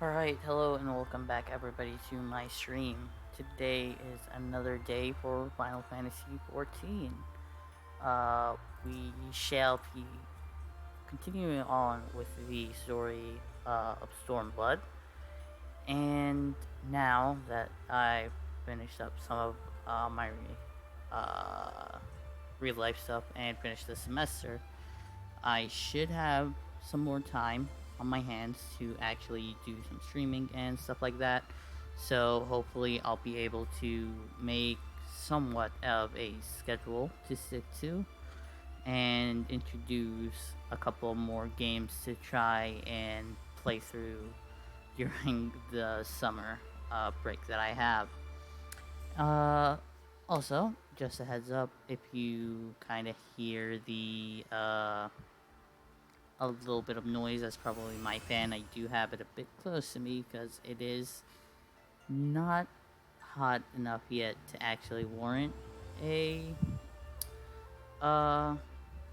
Alright, hello and welcome back everybody to my stream. Today is another day for Final Fantasy XIV. We shall be continuing on with the story of Stormblood. And now that I've finished up some of my uh, real life stuff and finished the semester, I should have some more time on my hands to actually do some streaming and stuff like that. So hopefully I'll be able to make somewhat of a schedule to stick to and introduce a couple more games to try and play through during the summer break that I have. Uh, Also, just a heads up, if you kind of hear the a little bit of noise. That's probably my fan. I do have it a bit close to me because it is not hot enough yet to actually warrant a uh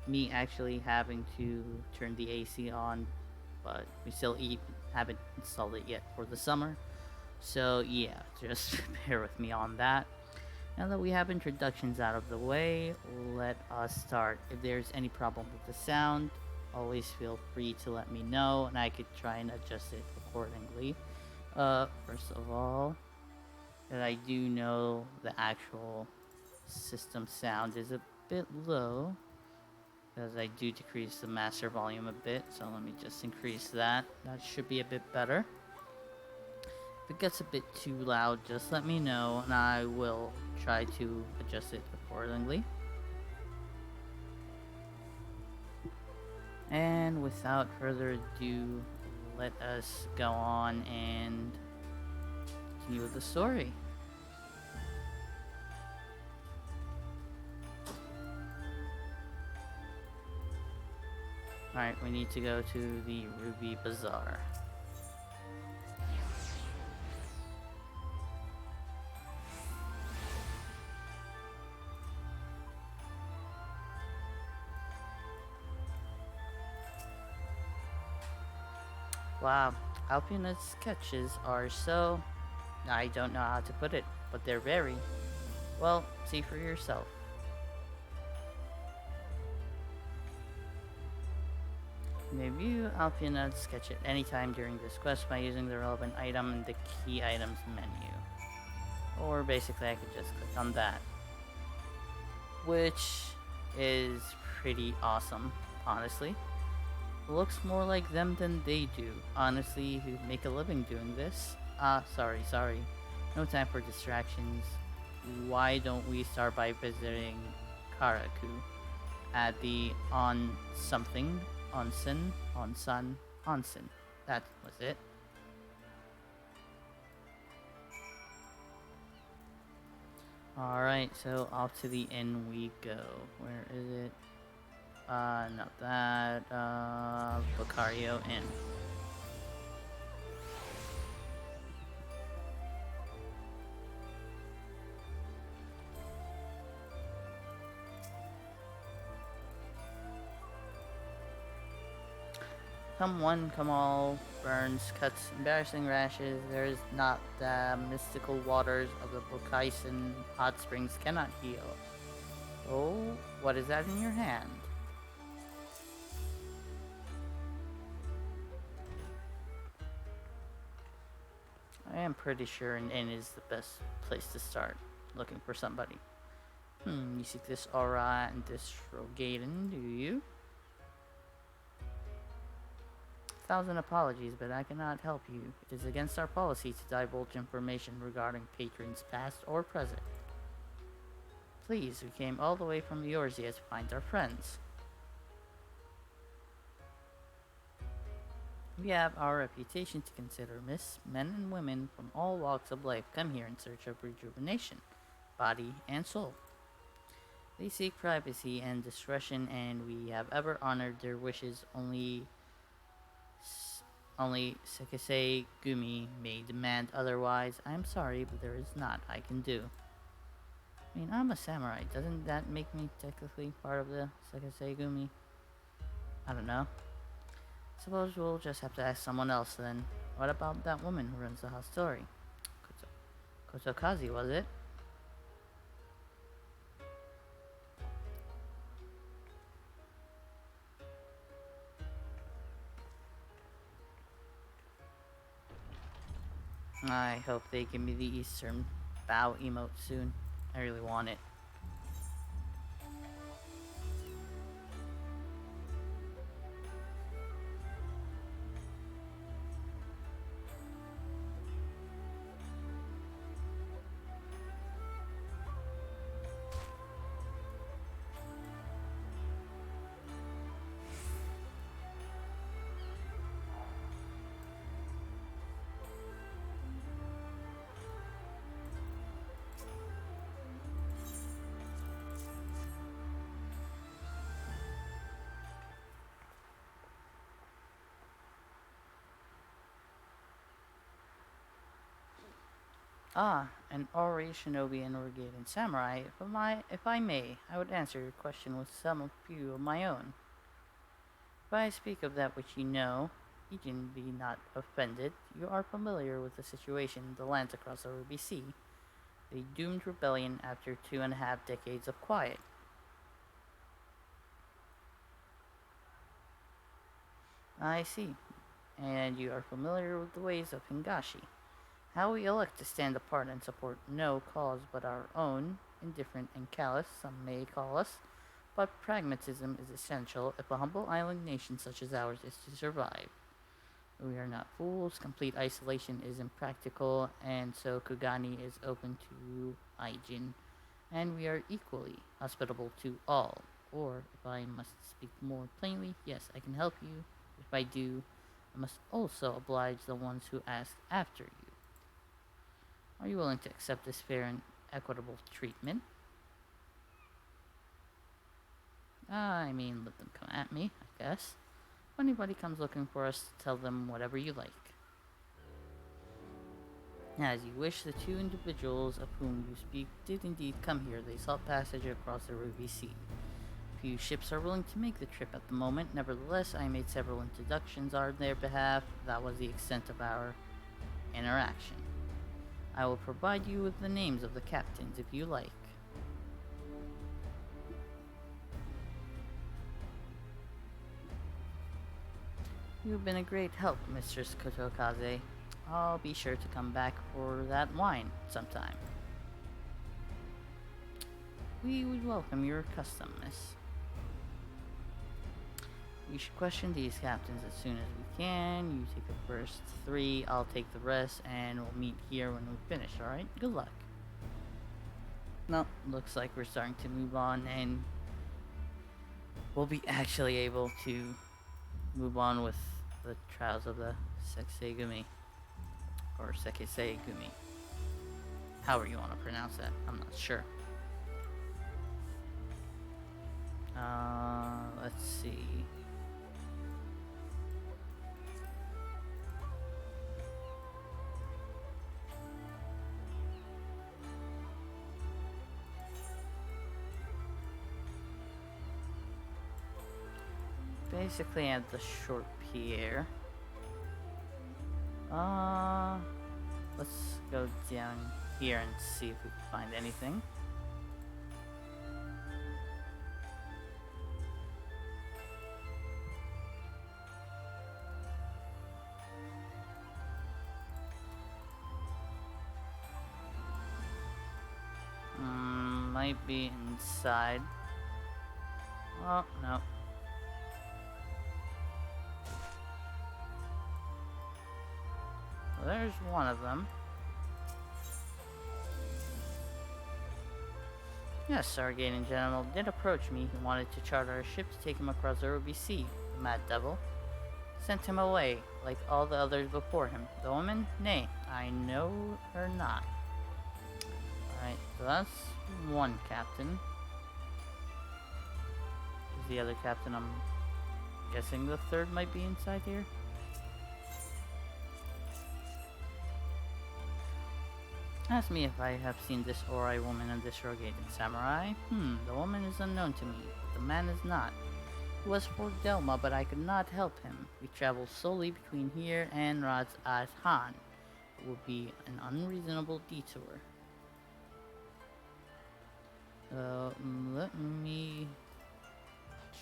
me actually having to turn the AC on, but we still haven't installed it yet for the summer. So yeah, just bear with me on that. Now that we have introductions out of the way, let us start. If there's any problem with the sound, always feel free to let me know and I could try and adjust it accordingly. First of all, that I do know the actual system sound is a bit low because I do decrease the master volume a bit, so let me just increase that. That should be a bit better. If it gets a bit too loud, just let me know and I will try to adjust it accordingly. And without further ado, let us go on and continue with the story. Alright, we need to go to the Ruby Bazaar. Wow, Alpina's sketches are so... I don't know how to put it, but they're very... Well, see for yourself. You may view Alpina's sketch at any time during this quest by using the relevant item in the key items menu. Or basically I could just click on that. Which is pretty awesome, honestly. Looks more like them than they do, honestly, who make a living doing this. Sorry. No time for distractions. Why don't we start by visiting Karaku at the on something, onsen. That was it. Alright, so off to the inn we go. Where is it? Not that. Bocario Inn. Come one, come all, burns, cuts, embarrassing rashes. There is not the mystical waters of the Bocaisen hot springs cannot heal. Oh, what is that in your hand? I am pretty sure an inn is the best place to start looking for somebody. You seek this aura and this Rogaden, do you? 1,000 apologies, but I cannot help you. It is against our policy to divulge information regarding patrons past or present. Please, we came all the way from Eorzea to find our friends. We have our reputation to consider, miss. Men and women from all walks of life come here in search of rejuvenation, body and soul. They seek privacy and discretion, and we have ever honored their wishes. Only Sekisei Gumi may demand otherwise. I'm sorry, but there is not I can do. I mean, I'm a samurai. Doesn't that make me technically part of the Sekisei Gumi? I don't know. Suppose we'll just have to ask someone else then. What about that woman who runs the hostelry? Kotokazi, was it? I hope they give me the Eastern Bow emote soon. I really want it. Ah, an Ori Shinobi and Orgadian Samurai. If I may, I would answer your question with some few of my own. If I speak of that which you know, Ijin be not offended. You are familiar with the situation in the lands across the Ruby Sea, a doomed rebellion after 2.5 decades of quiet. I see. And you are familiar with the ways of Hingashi. How we elect to stand apart and support no cause but our own, indifferent and callous, some may call us, but pragmatism is essential if a humble island nation such as ours is to survive. We are not fools, complete isolation is impractical, and so Kugani is open to Aijin, and we are equally hospitable to all. Or, if I must speak more plainly, yes, I can help you. If I do, I must also oblige the ones who ask after you. Are you willing to accept this fair and equitable treatment? I mean, let them come at me, I guess. If anybody comes looking for us, tell them whatever you like. As you wish, the two individuals of whom you speak did indeed come here. They sought passage across the Ruby Sea. Few ships are willing to make the trip at the moment. Nevertheless, I made several introductions on their behalf. That was the extent of our interaction. I will provide you with the names of the captains if you like. You've been a great help, Mistress Kotokaze. I'll be sure to come back for that wine sometime. We would welcome your custom, miss. We should question these captains as soon as we can. You take the first 3, I'll take the rest, and we'll meet here when we finish, alright? Good luck. No, looks like we're starting to move on, and we'll be actually able to move on with the trials of the Seisegumi. Or Sekisei-gumi. However you want to pronounce that, I'm not sure. Let's see. Basically at the short pier. Let's go down here and see if we can find anything. Might be inside. Oh, no. Well, there's one of them. Yes, Sargadian general did approach me. He wanted to charter a ship to take him across the Ruby Sea. The mad devil. Sent him away, like all the others before him. The woman? Nay, I know her not. Alright, so that's one captain. Who's the other captain? I'm guessing the third might be inside here. Ask me if I have seen this Ori woman and this Rogadian samurai. The woman is unknown to me, but the man is not. was for Delma, but I could not help him. We traveled solely between here and Raz Al Khan. It would be an unreasonable detour. Let me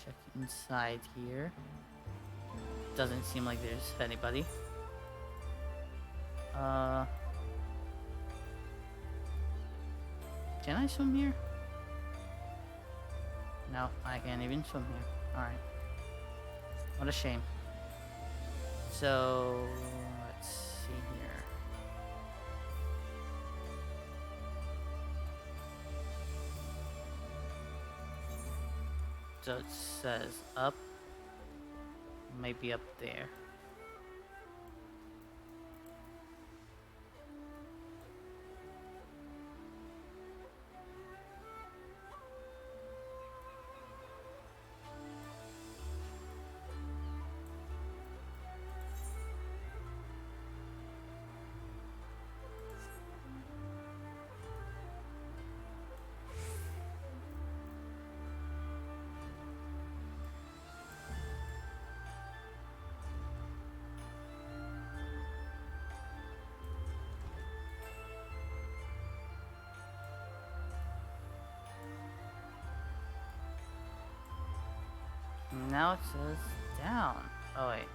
check inside here. Doesn't seem like there's anybody. Can I swim here? No, I can't even swim here. Alright. What a shame. So, let's see here. So it says up. Maybe up there. Now it says down. Oh wait.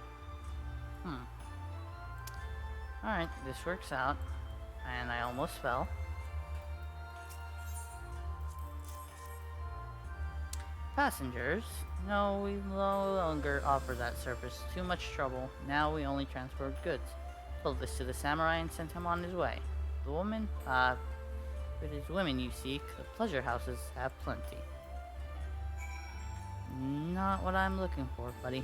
Alright, this works out. And I almost fell. Passengers? No, we no longer offer that service. Too much trouble. Now we only transport goods. Told this to the samurai and sent him on his way. The woman? If it is women you seek, the pleasure houses have plenty. Not what I'm looking for, buddy.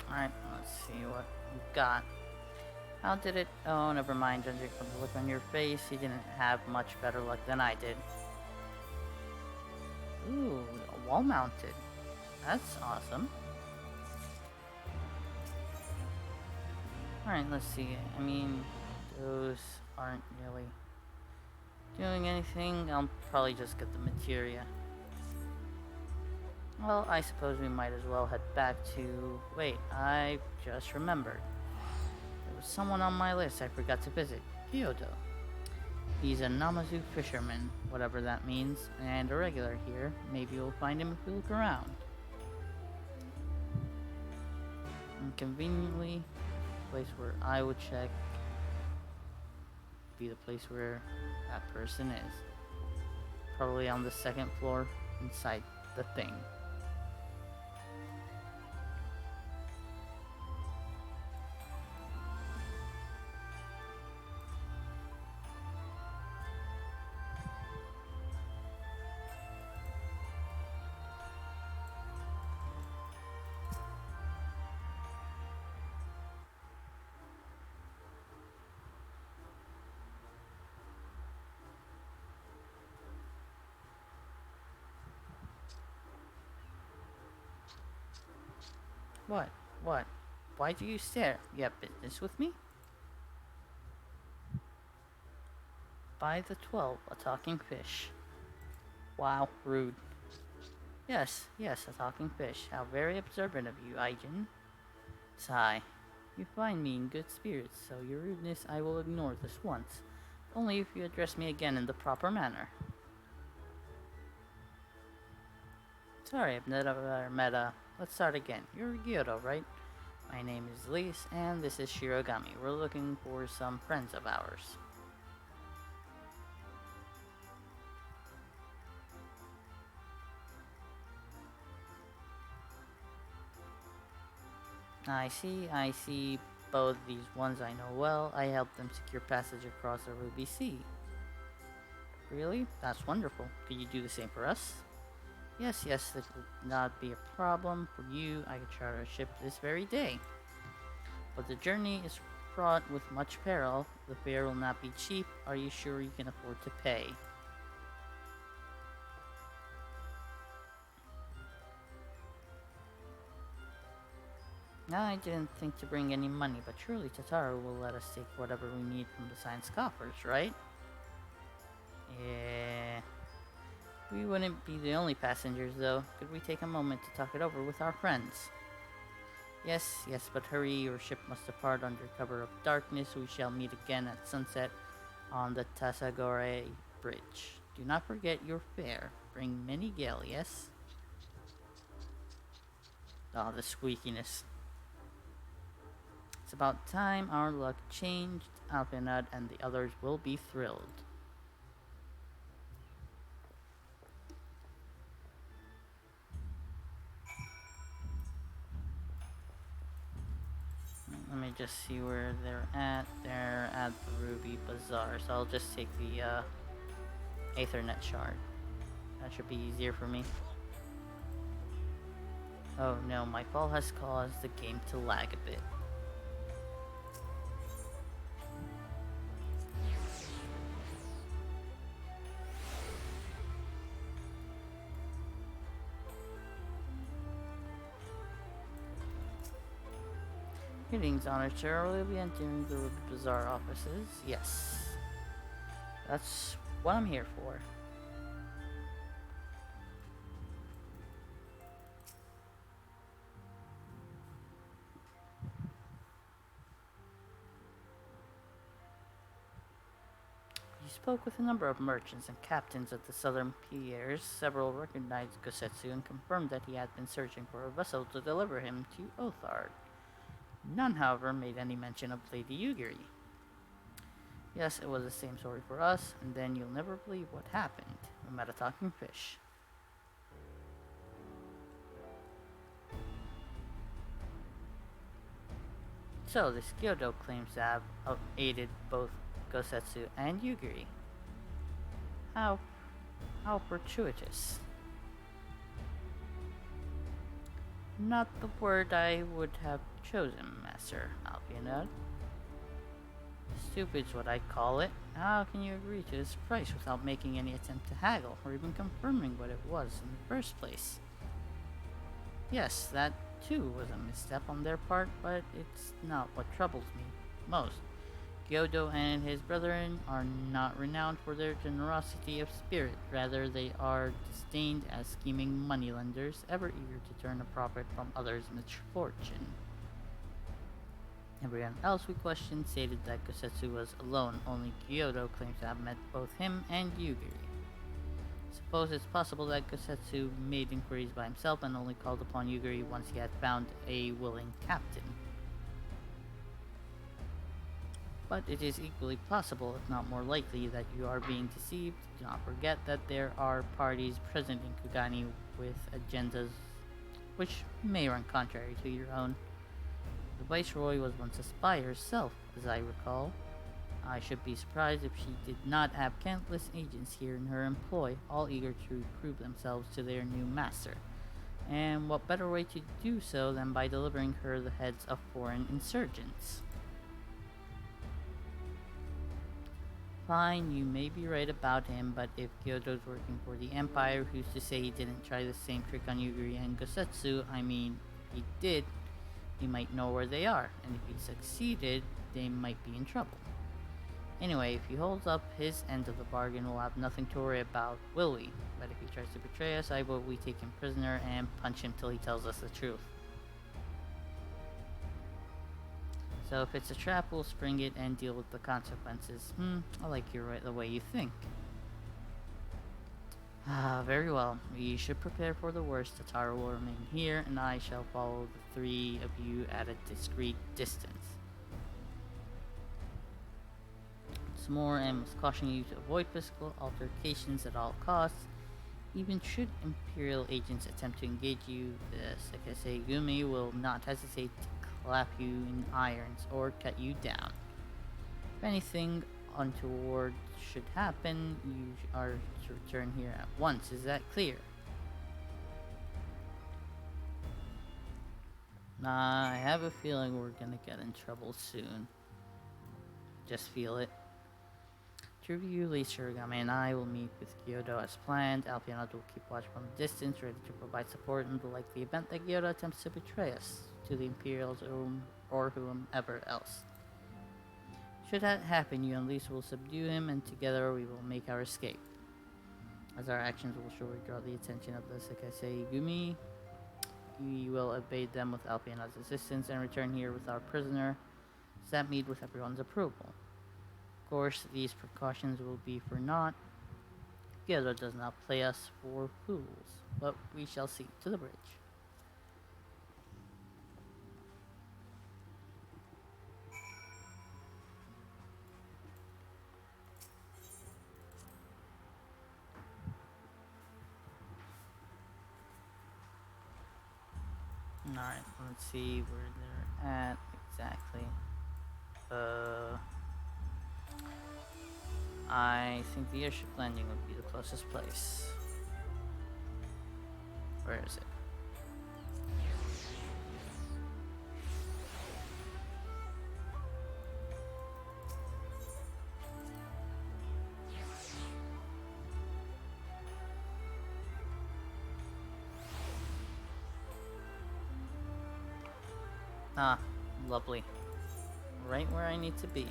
Alright, let's see what we've got. How did it? Oh, never mind. Judging from the look on your face, you didn't have much better luck than I did. Ooh, wall mounted. That's awesome. Alright, let's see. I mean, those aren't really doing anything. I'll probably just get the materia. Well, I suppose we might as well head back to... Wait, I just remembered. There was someone on my list I forgot to visit. Kyoto. He's a Namazu fisherman, whatever that means, and a regular here. Maybe we'll find him if we look around. And conveniently, the place where I would check be the place where that person is. Probably on the second floor inside the thing. What? What? Why do you stare? You have business with me? By the 12, a talking fish. Wow, rude. Yes, a talking fish. How very observant of you, Aijin. Sigh. You find me in good spirits, so your rudeness I will ignore this once. Only if you address me again in the proper manner. Sorry, I've never met a... Let's start again. You're Gyoto, right? My name is Lise, and this is Shirogami. We're looking for some friends of ours. I see both these ones I know well. I helped them secure passage across the Ruby Sea. Really? That's wonderful. Could you do the same for us? Yes, this will not be a problem for you. I could charter a ship this very day. But the journey is fraught with much peril. The fare will not be cheap. Are you sure you can afford to pay? I didn't think to bring any money, but surely Tataru will let us take whatever we need from the science coffers, right? Yeah. We wouldn't be the only passengers, though. Could we take a moment to talk it over with our friends? Yes, but hurry, your ship must depart under cover of darkness. We shall meet again at sunset on the Tasagore Bridge. Do not forget your fare. Bring many gale, yes? Ah, the squeakiness. It's about time our luck changed. Alpinad and the others will be thrilled. Let me just see where they're at. They're at the Ruby Bazaar, so I'll just take the Aethernet shard. That should be easier for me. Oh no, my fall has caused the game to lag a bit. Greetings, Honor Chair. Will you be entering the Ruby Bazaar offices? Yes. That's what I'm here for. You spoke with a number of merchants and captains at the southern piers. Several recognized Gosetsu and confirmed that he had been searching for a vessel to deliver him to Othard. None, however, made any mention of Lady Yugiri. Yes, it was the same story for us, and then you'll never believe what happened. We met a talking fish. So, this Kyoto claims to have aided both Gosetsu and Yugiri. How fortuitous. Not the word I would have chosen, Master Alpinod. Stupid's what I call it. How can you agree to this price without making any attempt to haggle, or even confirming what it was in the first place? Yes, that too was a misstep on their part, but it's not what troubles me most. Kyoto and his brethren are not renowned for their generosity of spirit. Rather, they are disdained as scheming moneylenders, ever eager to turn a profit from others' misfortune. Everyone else we questioned stated that Gosetsu was alone. Only Kyoto claims to have met both him and Yugiri. Suppose it's possible that Gosetsu made inquiries by himself and only called upon Yugiri once he had found a willing captain. But it is equally possible, if not more likely, that you are being deceived. Do not forget that there are parties present in Kugani with agendas which may run contrary to your own. The Viceroy was once a spy herself, as I recall. I should be surprised if she did not have countless agents here in her employ, all eager to prove themselves to their new master. And what better way to do so than by delivering her the heads of foreign insurgents? Fine, you may be right about him, but if Kyoto's working for the Empire, who's to say he didn't try the same trick on Yugiri and Gosetsu? I mean, if he did, he might know where they are, and if he succeeded, they might be in trouble. Anyway, if he holds up his end of the bargain, we'll have nothing to worry about, will we? But if he tries to betray us, I vote we take him prisoner and punch him till he tells us the truth. So if it's a trap, we'll spring it and deal with the consequences. I like the way you think. Very well. We should prepare for the worst. Tataru will remain here, and I shall follow the three of you at a discreet distance. Once more, I must caution you to avoid physical altercations at all costs. Even should Imperial agents attempt to engage you, the Sekisei Gumi will not hesitate to slap you in irons, or cut you down. If anything untoward should happen, you are to return here at once. Is that clear? Nah, I have a feeling we're gonna get in trouble soon. Just feel it. To review, Lee Shirogami and I will meet with Kyoto as planned. Alpianot will keep watch from a distance, ready to provide support in the likely event that Kyoto attempts to betray us to the Imperials or whomever else. Should that happen, you and Lisa will subdue him, and together we will make our escape. As our actions will surely draw the attention of the Sekisei Gumi, we will evade them with Alpianot's assistance and return here with our prisoner, Sat meet with everyone's approval. Of course, these precautions will be for naught. Kyoto does not play us for fools, but we shall see. To the bridge. Alright, let's see where they're at exactly. I think the airship landing would be the closest place. Where is it? Ah, lovely. Right where I need to be.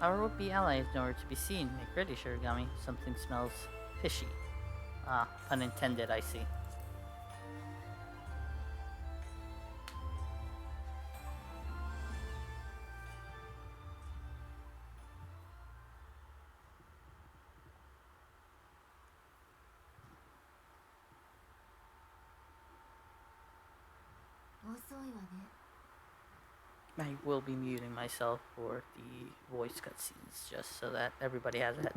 Our would-be ally is nowhere to be seen. Make ready, Shirogami. Something smells fishy. Ah, pun intended, I see. I will be muting myself for the voice cutscenes, just so that everybody has a head.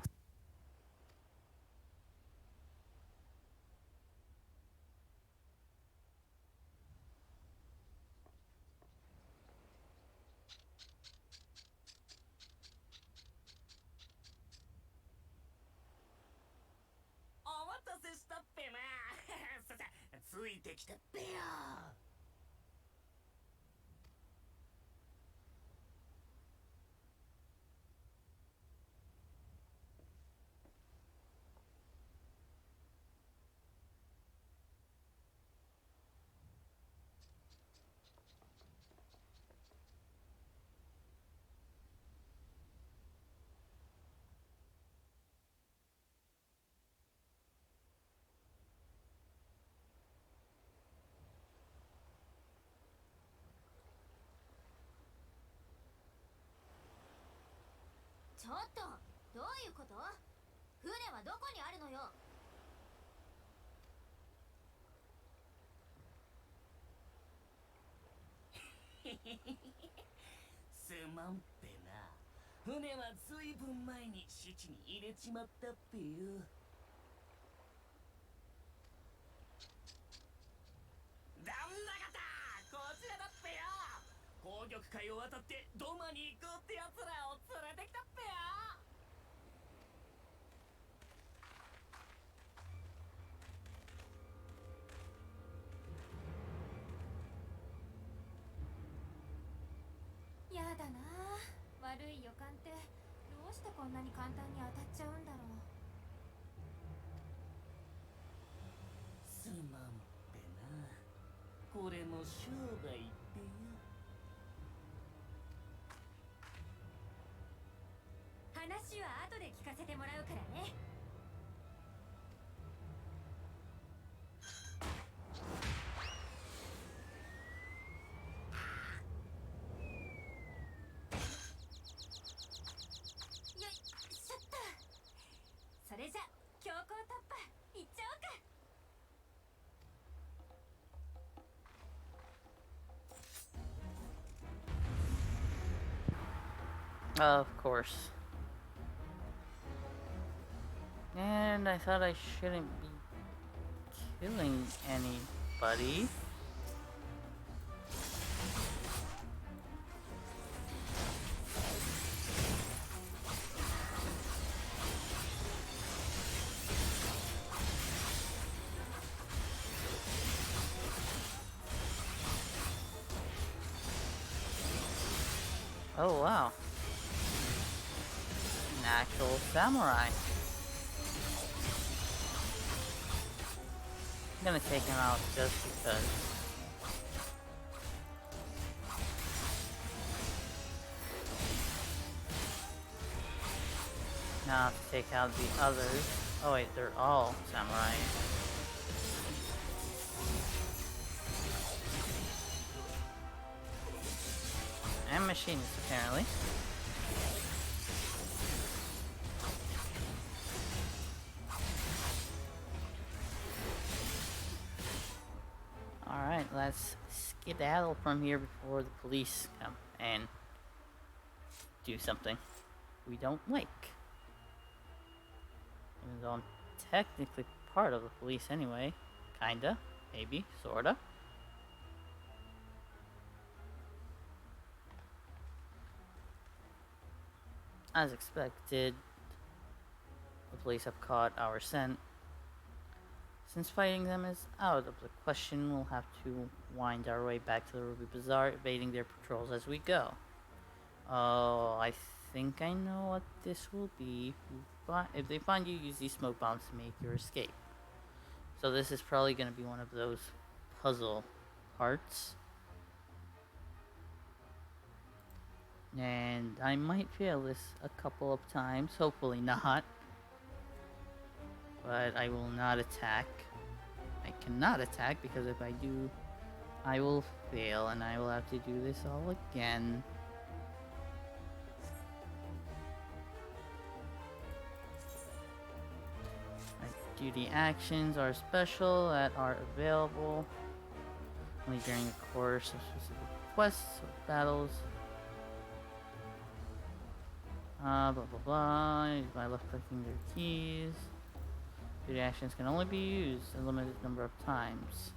Of course. And I thought I shouldn't be killing anybody. Oh wow, an actual samurai. I'm gonna take him out just because. Now to take out the others. Oh wait, they're all samurai. And machinists, apparently. Alright, let's skedaddle from here before the police come and do something we don't like. Even though I'm technically part of the police anyway. Kinda, maybe, sorta. As expected, the police have caught our scent. Since fighting them is out of the question, we'll have to wind our way back to the Ruby Bazaar, evading their patrols as we go. Oh, I think I know what this will be. If they find you, use these smoke bombs to make your escape. So this is probably going to be one of those puzzle parts. And I might fail this a couple of times, hopefully not. But I will not attack. I cannot attack because if I do, I will fail and I will have to do this all again. My duty actions are special that are available only during the course of specific quests or battles. Blah blah blah, by left clicking their keys. Duty actions can only be used a limited number of times.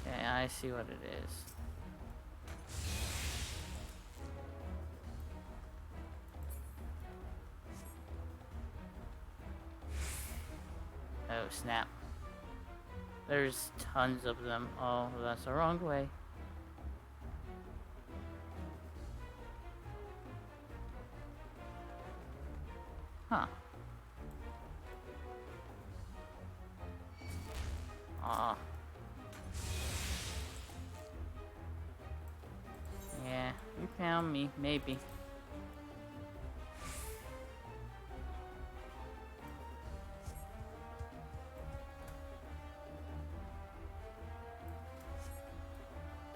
Okay, I see what it is. Oh snap. There's tons of them. Oh, that's the wrong way. Huh. Aw. Yeah, you found me, maybe.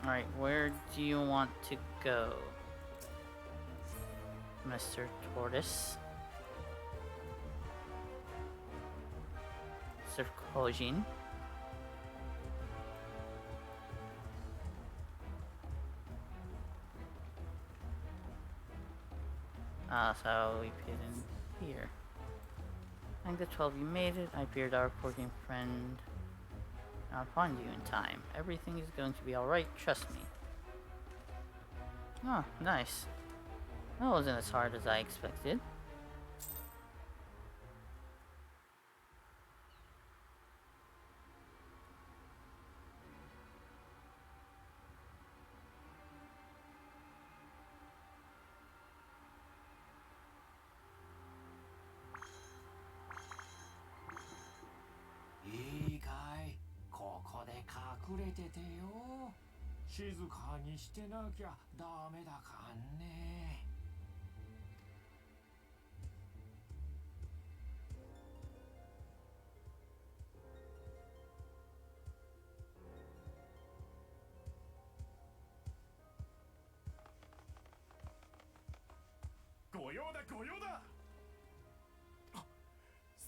Alright, where do you want to go, Mr. Tortoise? Mr. Kojin? So we fit in here. Thank the 12 you made it. I feared our poor friend not find you in time. Everything is going to be alright, trust me. Oh, nice. That wasn't as hard as I expected.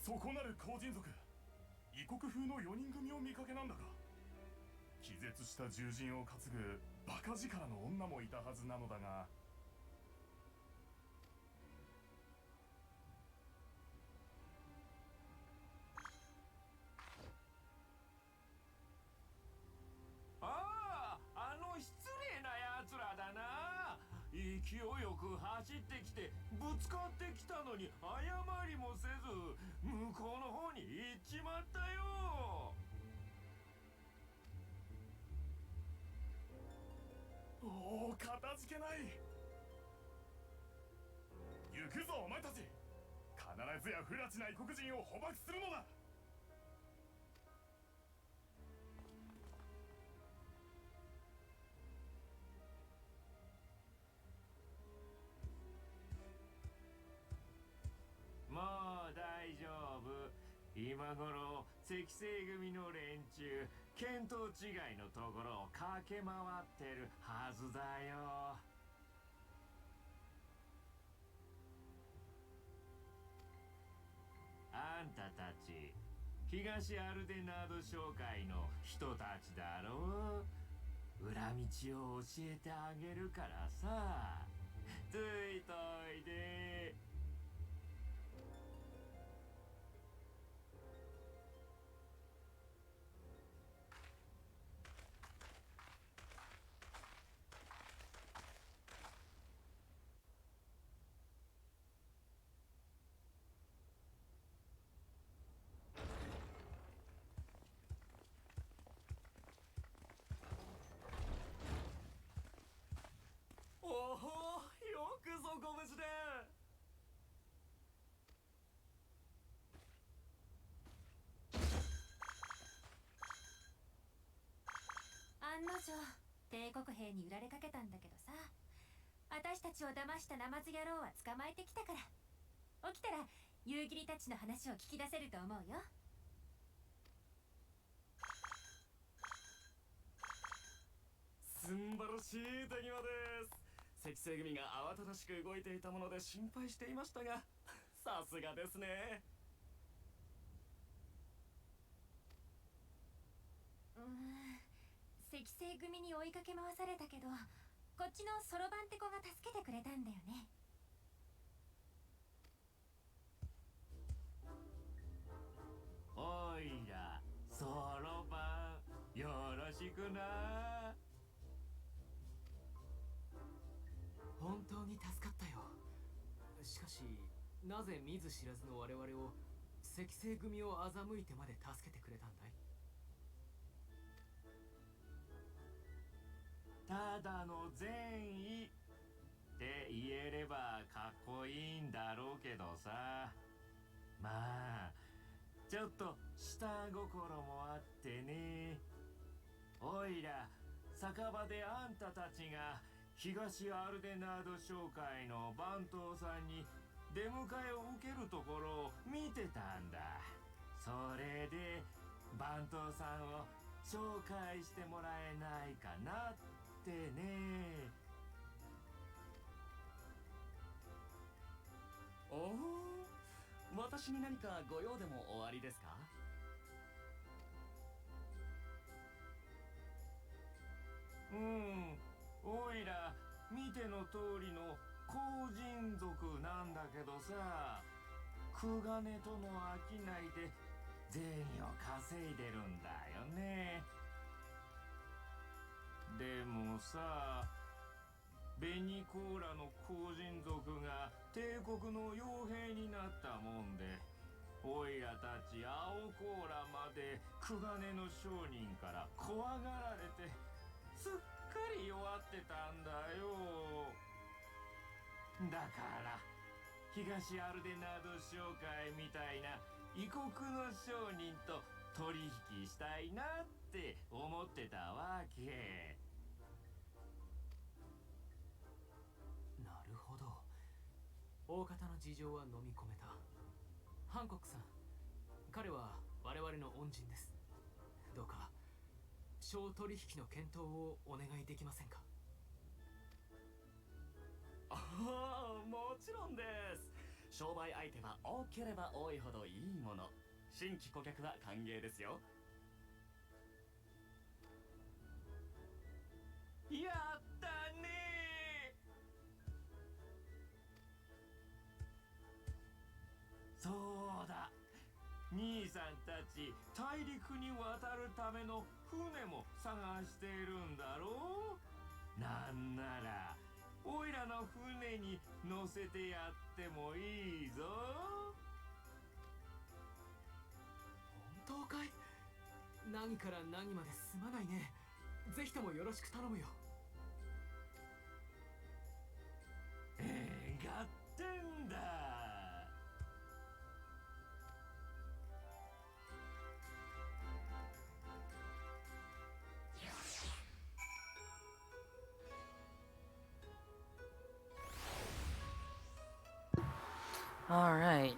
そこなる後人族、異国風の4人組を見かけなんだが、気絶した獣人を担ぐバカ力の女もいたはずなのだが。ああ、あの失礼なやつらだな。勢いよく走ってきてぶつかってきたのに謝りもせず向こうの方に行っちまったよ。おお、かたじけない。行くぞお前たち。必ずや不埒な異国人を捕獲するのだ。もう大丈夫。今頃赤星組の連中見当違いのところを駆け回ってるはずだよ。あんたたち東アルデナード商会の人たちだろう。裏道を教えてあげるからさ、ついといで。おお、よくぞご無事で。案の定帝国兵に売られかけたんだけどさ、私たちを騙したナマズ野郎は捕まえてきたから、起きたら夕霧たちの話を聞き出せると思うよ。素晴らしい手際です。赤星組が慌ただしく動いていたもので心配していましたが、さすがですね。赤星組に追いかけ回されたけど、こっちのそろばんって子が助けてくれたんだよね。おいらそろばんよろしくな。本当に助かったよ。しかしなぜ見ず知らずの我々を赤星組を欺いてまで助けてくれたんだい？ただの善意って言えればかっこいいんだろうけどさ、まあちょっと下心もあってね。おいら酒場であんたたちが東アルデナード商会の番頭さんに出迎えを受けるところを見てたんだ。それで番頭さんを紹介してもらえないかなってね。おお、私に何かご用でもおありですか？おいら見ての通りの後人族なんだけどさ、クガネとの商いで銭を稼いでるんだよね。でもさ、ベニコーラの後人族が帝国の傭兵になったもんで、おいらたち青コーラまでクガネの商人から怖がられてすっかり弱ってたんだよ。だから東アルデナード商会みたいな異国の商人と取引したいなって思ってたわけ。なるほど。大方の事情は飲み込めた。ハンコックさん、彼は我々の恩人です。どうか商取引の検討をお願いできませんか？ああ、もちろんです。商売相手は多ければ多いほどいいもの。新規顧客は歓迎ですよ。やったね。そうだ、兄さんたち大陸に渡るための船も探しているんだろう。なんならおいらの船に乗せてやってもいいぞ。本当かい？何から何まですまないね。ぜひともよろしく頼むよ。合点だ。Alright,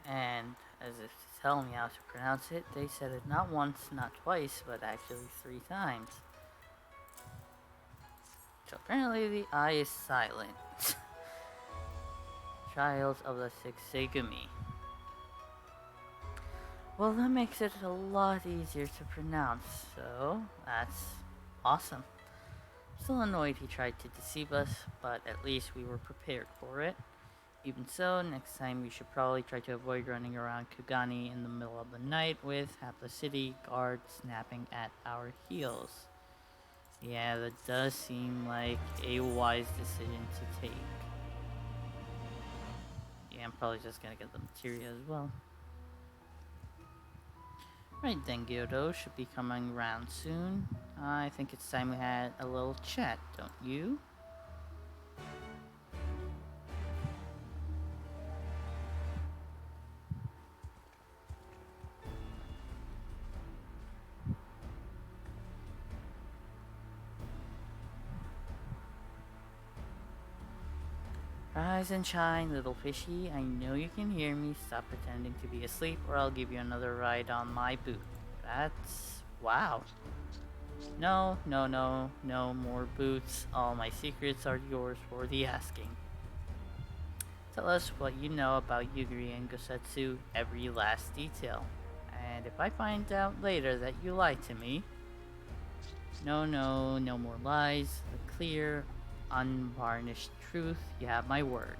and as if to tell me how to pronounce it, they said it not once, not twice, but actually 3 times. So apparently the I is silent. Trials of the Six Segumi. Well, that makes it a lot easier to pronounce, so that's awesome. Still annoyed he tried to deceive us, but at least we were prepared for it. Even so, next time we should probably try to avoid running around Kugani in the middle of the night with half the city guard snapping at our heels. Yeah, that does seem like a wise decision to take. Yeah, I'm probably just gonna get the materia as well. Right then, Gyodo should be coming around soon. I think it's time we had a little chat, don't you? Rise and shine, little fishy. I know you can hear me. Stop pretending to be asleep, or I'll give you another ride on my boot. That's... wow. No, no, no, no more boots. All my secrets are yours for the asking. Tell us what you know about Yugiri and Gosetsu, every last detail. And if I find out later that you lied to me... No, no, no more lies. The clear, unvarnished truth. You have my word.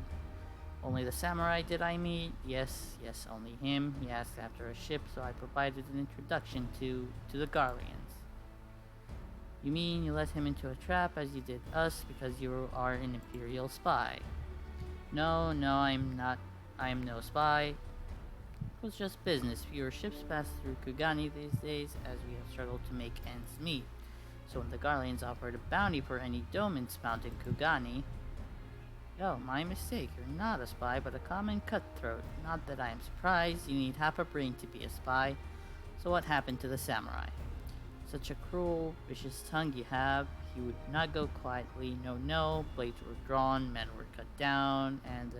Only the samurai did I meet? Yes, yes, only him. He asked after a ship, so I provided an introduction to the Garleans. You mean you let him into a trap as you did us because you are an Imperial spy? No, no, I'm not. I am no spy. It was just business. Fewer ships pass through Kugani these days as we have struggled to make ends meet. So when the Garleans offered a bounty for any domins found in Kugani... Oh, my mistake. You're not a spy, but a common cutthroat. Not that I am surprised. You need half a brain to be a spy. So what happened to the samurai? Such a cruel, vicious tongue you have. He would not go quietly. No, no. Blades were drawn, men were cut down, and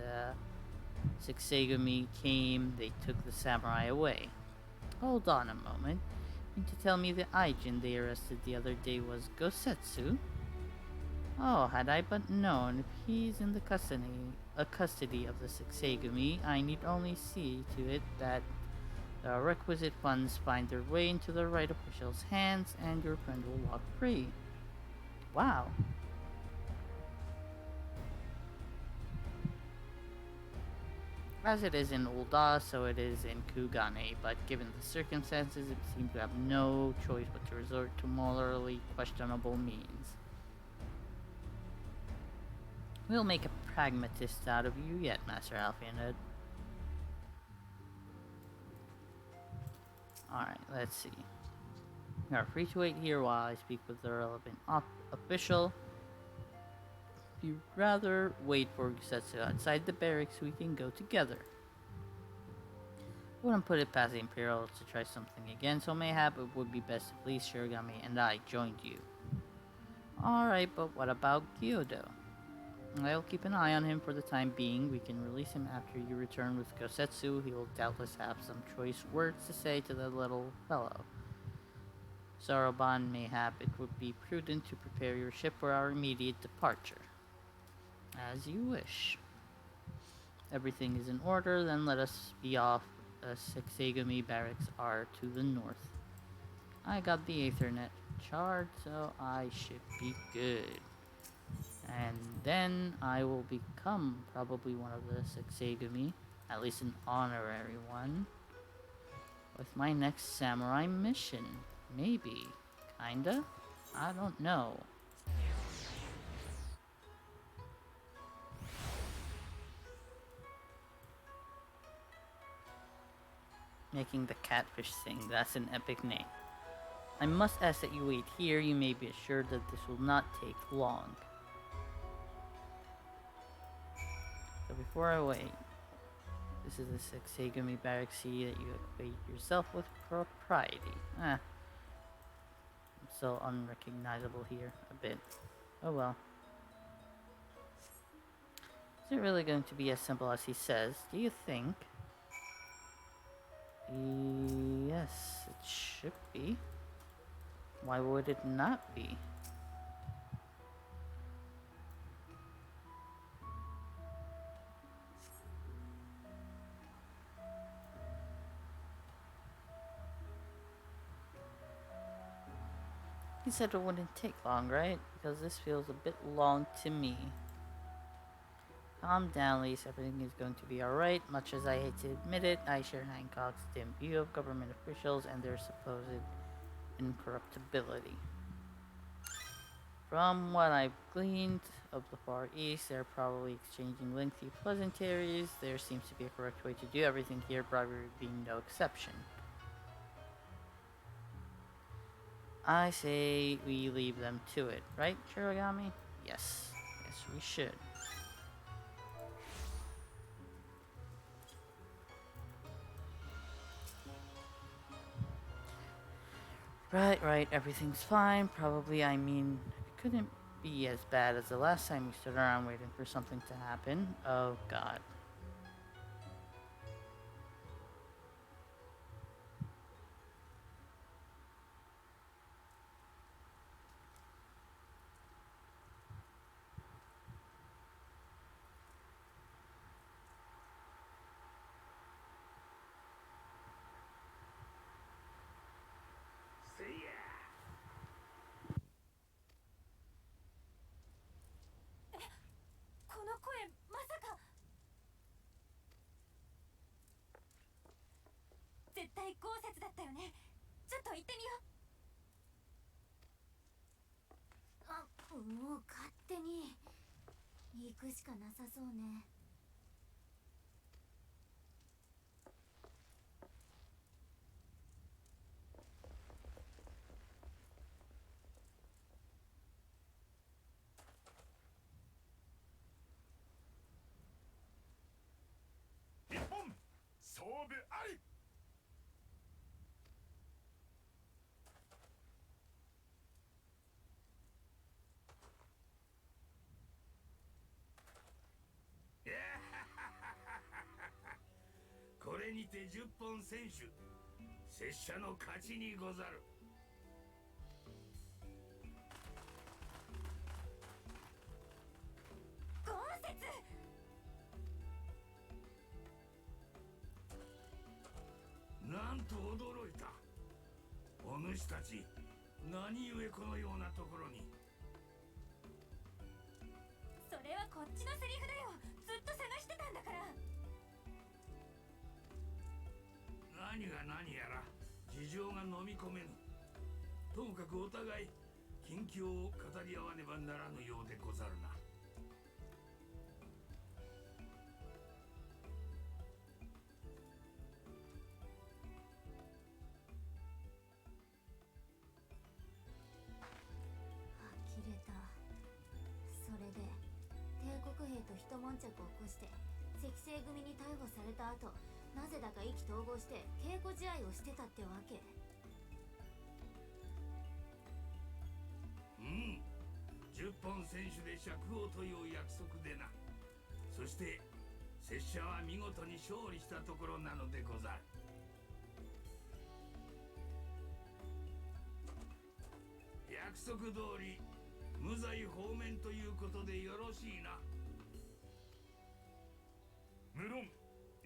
Six Segumi came. They took the samurai away. Hold on a moment. You mean to tell me the Aijin they arrested the other day was Gosetsu? Oh, had I but known. If he's in the custody of the Six Segumi, I need only see to it that the requisite funds find their way into the right official's hands, and your friend will walk free. Wow. As it is in Ul'dah, so it is in Kugane, but given the circumstances, it seems to have no choice but to resort to morally questionable means. We'll make a pragmatist out of you yet, Master Alfioned. Alright, let's see. You are free to wait here while I speak with the relevant official. If you'd rather wait for Gosetsu outside the barracks, we can go together. I wouldn't put it past the Imperials to try something again, so mayhap it would be best if at least Shirogami and I joined you. Alright, but what about Gyodo? I'll keep an eye on him for the time being. We can release him after you return with Gosetsu. He will doubtless have some choice words to say to the little fellow. Soroban, mayhap it would be prudent to prepare your ship for our immediate departure. As you wish. everything is in order, then let us be off. The Sexagami barracks are to the north. I got the Aethernet charged, so I should be good. And then I will become probably one of the Sexagami, at least an honorary one, with my next samurai mission. Maybe. Kinda? I don't know. Making the catfish sing, that's an epic name. I must ask that you wait here. You may be assured that this will not take long. So before I wait, this is the Sexagami barracks. See that you equate yourself with propriety. I'm so unrecognizable here, a bit. Oh well. Is it really going to be as simple as he says? Do you think? Yes, it should be. Why would it not be? He said it wouldn't take long, right? Because this feels a bit long to me. Calm down, Lise. Everything is going to be alright. Much as I hate to admit it, I share Hancock's dim view of government officials and their supposed incorruptibility. From what I've gleaned of the Far East, they're probably exchanging lengthy pleasantries. There seems to be a correct way to do everything here, bribery being no exception. I say we leave them to it, right, Shirogami? Yes. Yes, we should. Right, everything's fine. Probably, I mean, it couldn't be as bad as the last time we stood around waiting for something to happen. Oh, God. See ya. この声まさか。絶対豪雪だったよね。ちょっと行ってみよう。あ、もう勝手に行くしかなさそうね。日本勝負あり。これにて10本選手拙者の勝ちにござる。豪雪。なんと驚いた。お主たち何故このようなところに。それはこっちのセリフだよ。ずっと探してたんだから。何が何やら事情が飲み込めぬ。ともかくお互い近況を語り合わねばならぬようでござるな。呆れた。それで帝国兵と一悶着を起こして赤星組に逮捕された後、なぜだか意気投合して稽古試合をしてたってわけ。うん、10本選手で釈放という約束でな。そして拙者は見事に勝利したところなのでござる。約束通り無罪放免ということでよろしいな。無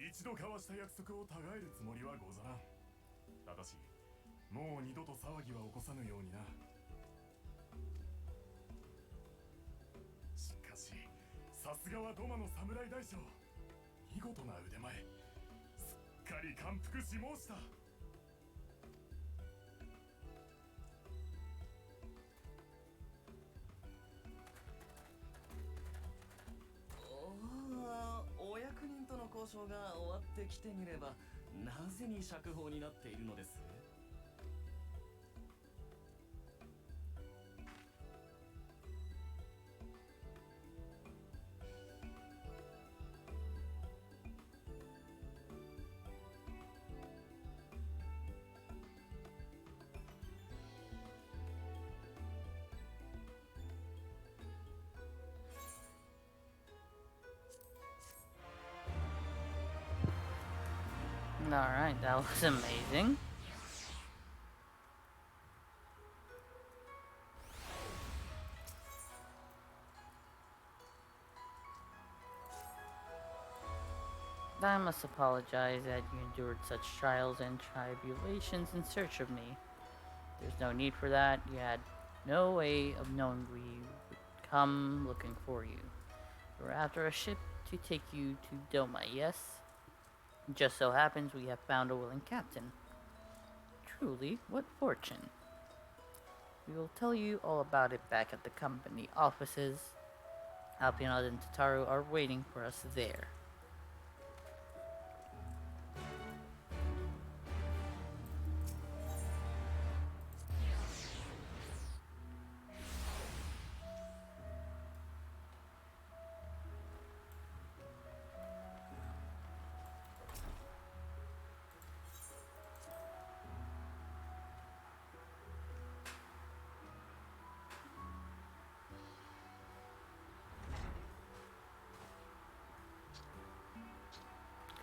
一度交わした約束を違えるつもりはござらん。ただしもう二度と騒ぎは起こさぬようにな。しかしさすがはドマの侍大将、見事な腕前、すっかり感服し申した。お役人との交渉が終わってきてみれば、なぜに釈放になっているのです？Alright, that was amazing. I must apologize that you endured such trials and tribulations in search of me. There's no need for that. You had no way of knowing we would come looking for you. We're after a ship to take you to Doma, yes? It just so happens we have found a willing captain. Truly, what fortune. We will tell you all about it back at the company offices. Alpinod and Tataru are waiting for us there.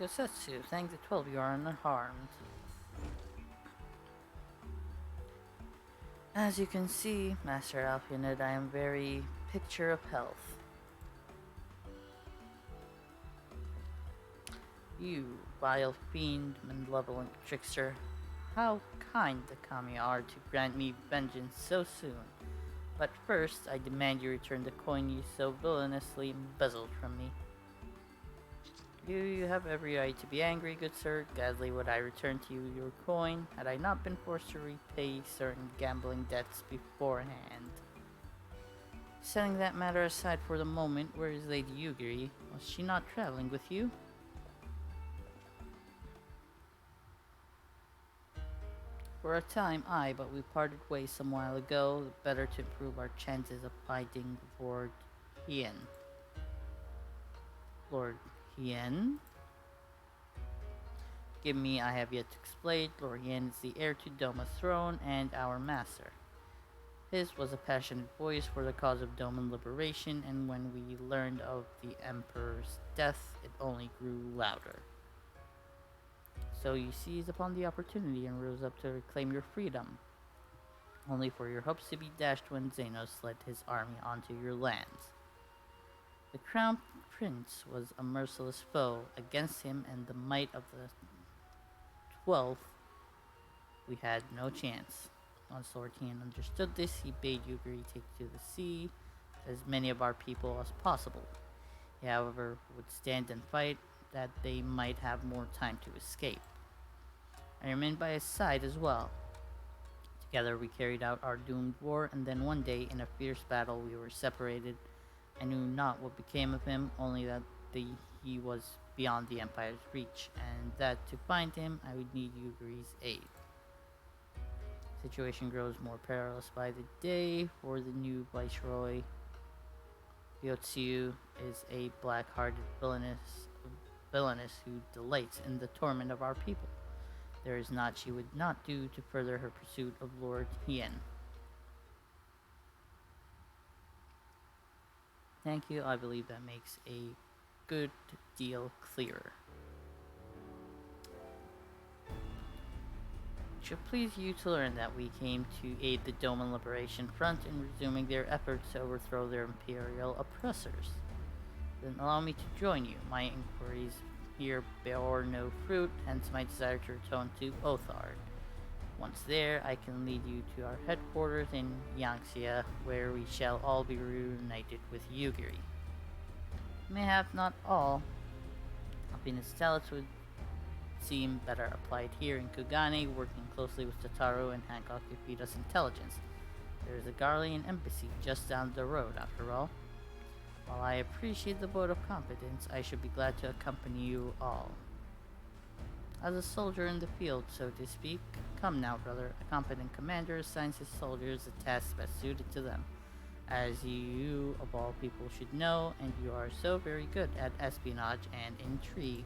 Gosetsu, thank the 12 you are unharmed. As you can see, Master Alpinid, I am very picture of health. You, vile fiend, malevolent trickster, how kind the kami are to grant me vengeance so soon. But first, I demand you return the coin you so villainously embezzled from me. You have every right to be angry, good sir. Gladly would I return to you your coin, had I not been forced to repay certain gambling debts beforehand. Setting that matter aside for the moment, where is Lady Yugiri? Was she not traveling with you? For a time, aye, but we parted ways some while ago, the better to improve our chances of finding Lord Hien. Lord Hien? Give me, I have yet to explain. Lord Hien is the heir to Doma's throne and our master. His was a passionate voice for the cause of Doman liberation, and when we learned of the Emperor's death, it only grew louder. So you seized upon the opportunity and rose up to reclaim your freedom, only for your hopes to be dashed when Xenos led his army onto your lands. The Crown Prince was a merciless foe. Against him and the might of the 12th, we had no chance. Once Lord Hien understood this, he bade Yugiri take to the sea as many of our people as possible. He, however, would stand and fight that they might have more time to escape. I remained by his side as well. Together we carried out our doomed war, and then one day, in a fierce battle, we were separated. I knew not what became of him, only that he was beyond the Empire's reach, and that to find him, I would need Yugiri's aid. The situation grows more perilous by the day for the new Viceroy. Yotsu is a black-hearted villainess who delights in the torment of our people. There is naught she would not do to further her pursuit of Lord Hien. Thank you, I believe that makes a good deal clearer. It should please you to learn that we came to aid the Doman Liberation Front in resuming their efforts to overthrow their imperial oppressors. Then allow me to join you. My inquiries here bore no fruit, hence my desire to return to Othard. Once there, I can lead you to our headquarters in Yangxia, where we shall all be reunited with Yugiri. Mayhap not all. Happiness talents would seem better applied here in Kugane, working closely with Tataru and Hancock to feed us intelligence. There is a Garlean embassy just down the road, after all. While I appreciate the vote of confidence, I should be glad to accompany you all. As a soldier in the field, so to speak, come now, brother. A competent commander assigns his soldiers the tasks best suited to them. As you, of all people, should know, and you are so very good at espionage and intrigue.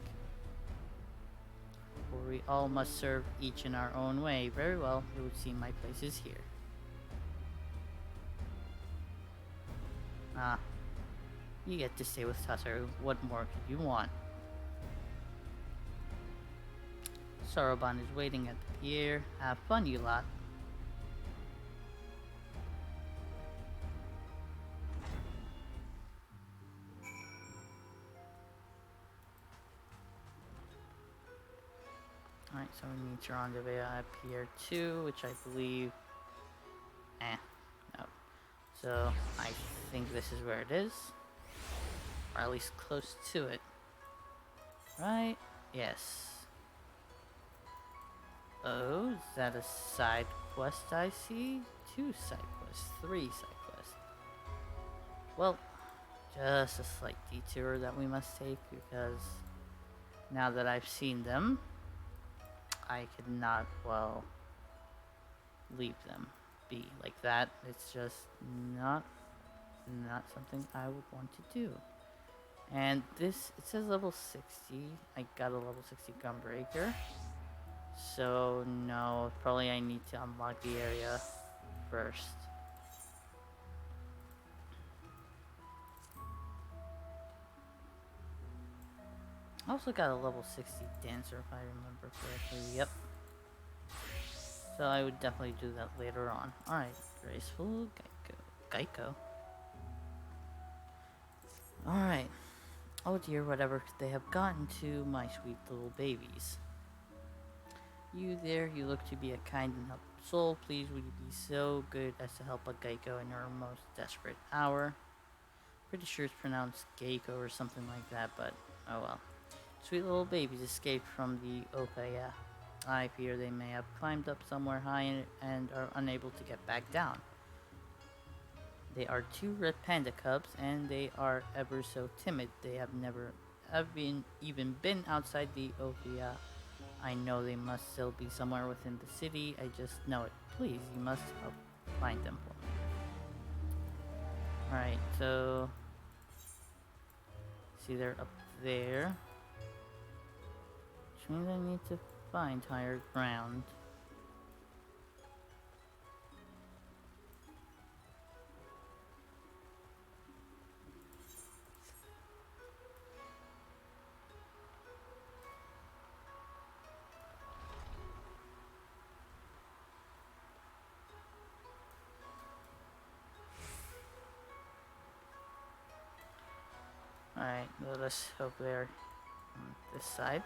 For we all must serve each in our own way. Very well, it would seem my place is here. Ah, you get to stay with Tataru. What more could you want? Soroban is waiting at the pier. Have fun, you lot. Alright, so we need to rendezvous at Pier 2, which I believe... no. So, I think this is where it is. Or at least close to it. Right? Yes. Oh, is that a side quest I see? 2 side quests, 3 side quests. Well, just a slight detour that we must take because now that I've seen them, I could not, well, leave them be like that. It's just not something I would want to do. And this, it says level 60. I got a level 60 Gunbreaker. So, no, probably I need to unlock the area first. I also got a level 60 Dancer, if I remember correctly. Yep. So I would definitely do that later on. Alright, Graceful Geico. Alright. Oh dear, whatever could they have gotten to my sweet little babies. You there, you look to be a kind and helpful soul. Please would you be so good as to help a Geico in her most desperate hour? Pretty sure it's pronounced Geico or something like that, but oh well. Sweet little babies escaped from the Okaya. I fear they may have climbed up somewhere high and are unable to get back down. They are 2 red panda cubs, and they are ever so timid. They have never even been outside the Okaya. I know they must still be somewhere within the city. I just know it. Please, you must help find them for me. Alright, so... see, they're up there. Which means I need to find higher ground. Alright, well, let's hope they're on this side.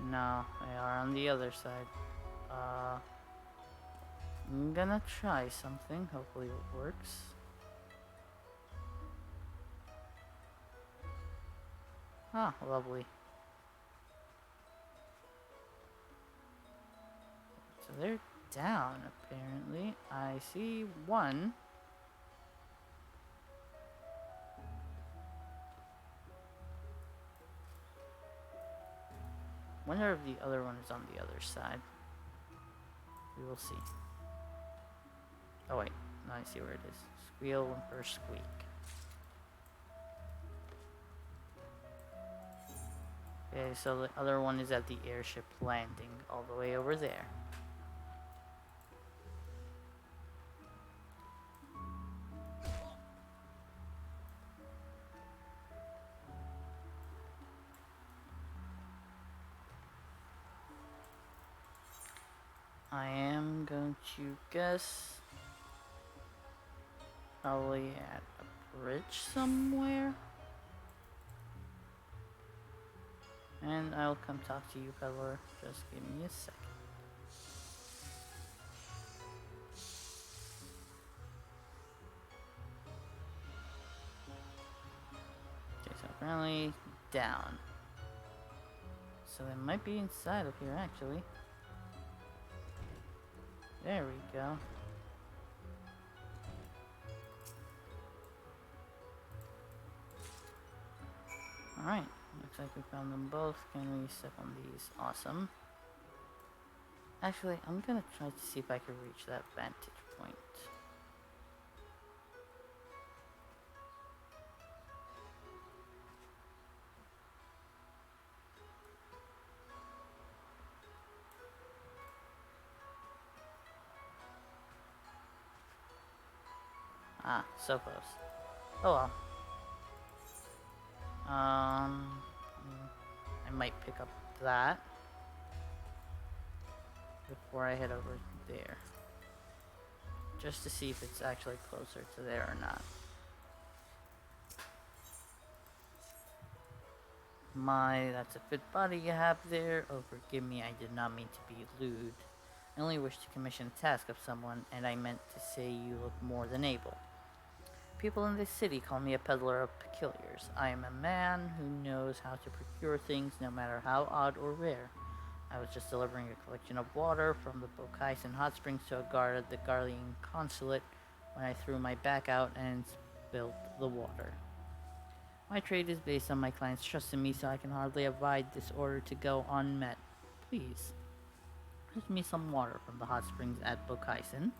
No, they are on the other side. I'm gonna try something. Hopefully it works. Ah, lovely. So they're down, apparently. I see one. Wonder if the other one is on the other side. We will see. Oh wait, no, I see where it is. Squeal when first squeak. Okay, so the other one is at the airship landing, all the way over there. I am going to guess probably at a bridge somewhere. And I'll come talk to you, peddler. Just give me a second. Okay, so apparently down. So they might be inside up here, actually. There we go. Alright, looks like we found them both. Can we step on these? Awesome. Actually, I'm gonna try to see if I can reach that vantage point. Ah, so close. Oh well. I might pick up that before I head over there. Just to see if it's actually closer to there or not. That's a fit body you have there. Oh, forgive me, I did not mean to be lewd. I only wish to commission a task of someone, and I meant to say you look more than able. People in this city call me a peddler of peculiars. I am a man who knows how to procure things no matter how odd or rare. I was just delivering a collection of water from the Bokaisen hot springs to a guard at the Garlean consulate when I threw my back out and spilled the water. My trade is based on my clients' trust in me, so I can hardly abide this order to go unmet. Please, give me some water from the hot springs at Bokaisen.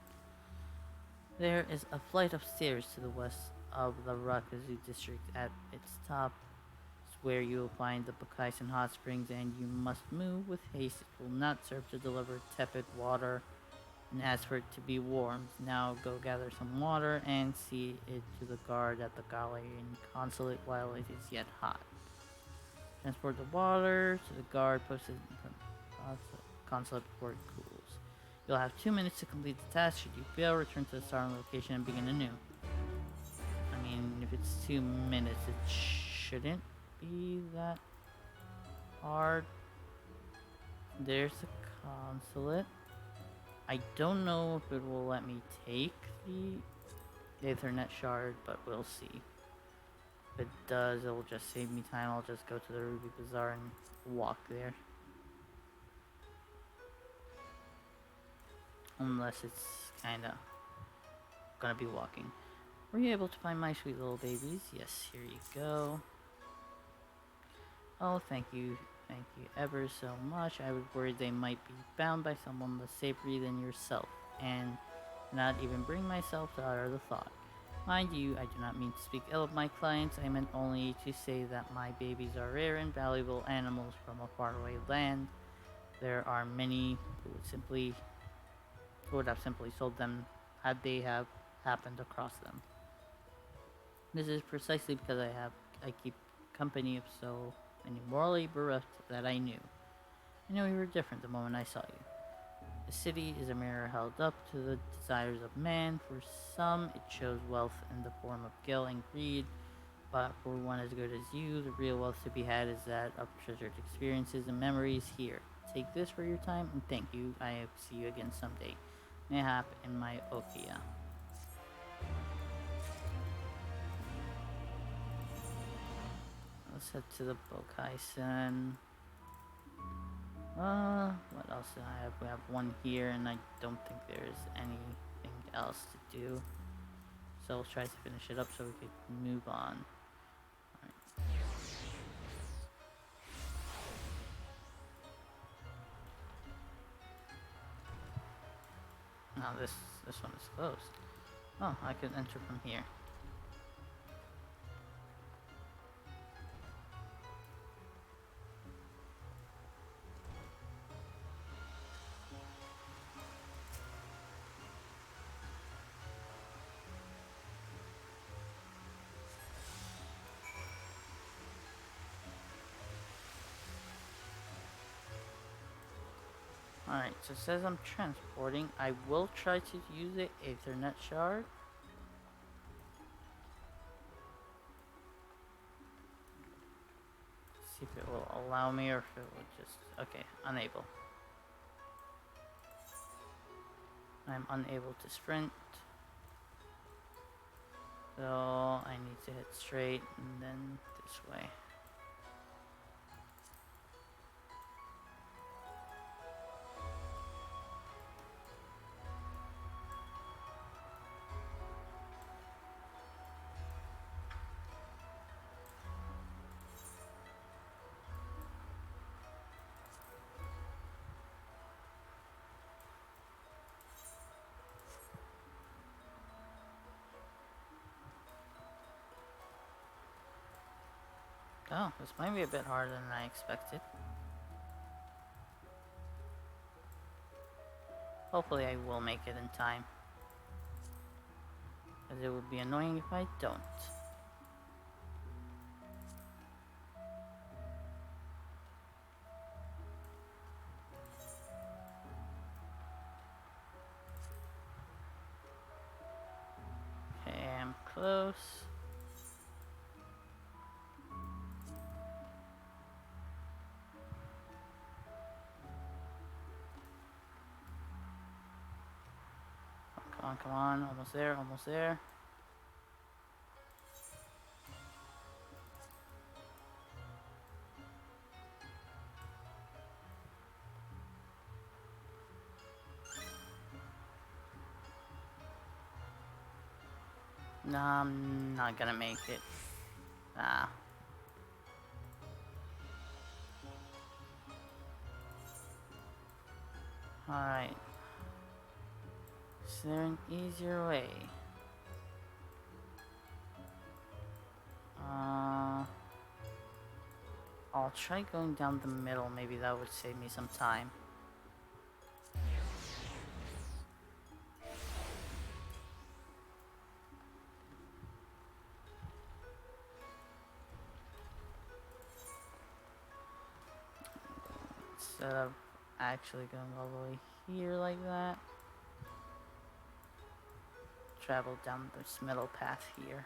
There is a flight of stairs to the west of the Rakazu district. At its top is where you will find the Bokaisen hot springs, and you must move with haste. It will not serve to deliver tepid water and ask for it to be warmed. Now go gather some water and see it to the guard at the Galilean consulate while it is yet hot. Transport the water to the guard posted in the consulate before it cools. You'll have 2 minutes to complete the task. Should you fail, return to the starting location and begin anew. I mean, if it's 2 minutes, it shouldn't be that hard. There's the consulate. I don't know if it will let me take the Ethernet shard, but we'll see. If it does, it will just save me time. I'll just go to the Ruby Bazaar and walk there. Unless it's kinda gonna be walking. Were you able to find my sweet little babies? Yes, here you go. Oh, thank you ever so much. I was worried they might be found by someone less savory than yourself, and not even bring myself to utter the thought. Mind you, I do not mean to speak ill of my clients. I meant only to say that my babies are rare and valuable animals from a faraway land. There are many who would have simply sold them had they have happened across them. This is precisely because I keep company of so many morally bereft that I knew. I knew you were different the moment I saw you. The city is a mirror held up to the desires of man. For some, it shows wealth in the form of guilt and greed, but for one as good as you, the real wealth to be had is that of treasured experiences and memories here. Take this for your time, and thank you. I hope to see you again someday. Mayhap in my Okia. Let's head to the Bokaisen. What else do I have? We have one here, and I don't think there's anything else to do. So we'll try to finish it up so we can move on. Alright. Now this one is closed. Oh, I can enter from here. Alright, so it says I'm transporting. I will try to use the Ethernet shard. See if it will allow me or if it will just... Okay, unable. I'm unable to sprint. So I need to hit straight and then this way. Oh, this might be a bit harder than I expected. Hopefully I will make it in time. Because it would be annoying if I don't. Okay, I'm close. Come on, come on. Almost there, almost there. No, I'm not gonna make it. Ah. Alright. Is there an easier way? I'll try going down the middle. Maybe that would save me some time. Instead of actually going all the way here like that. Travel down this middle path here.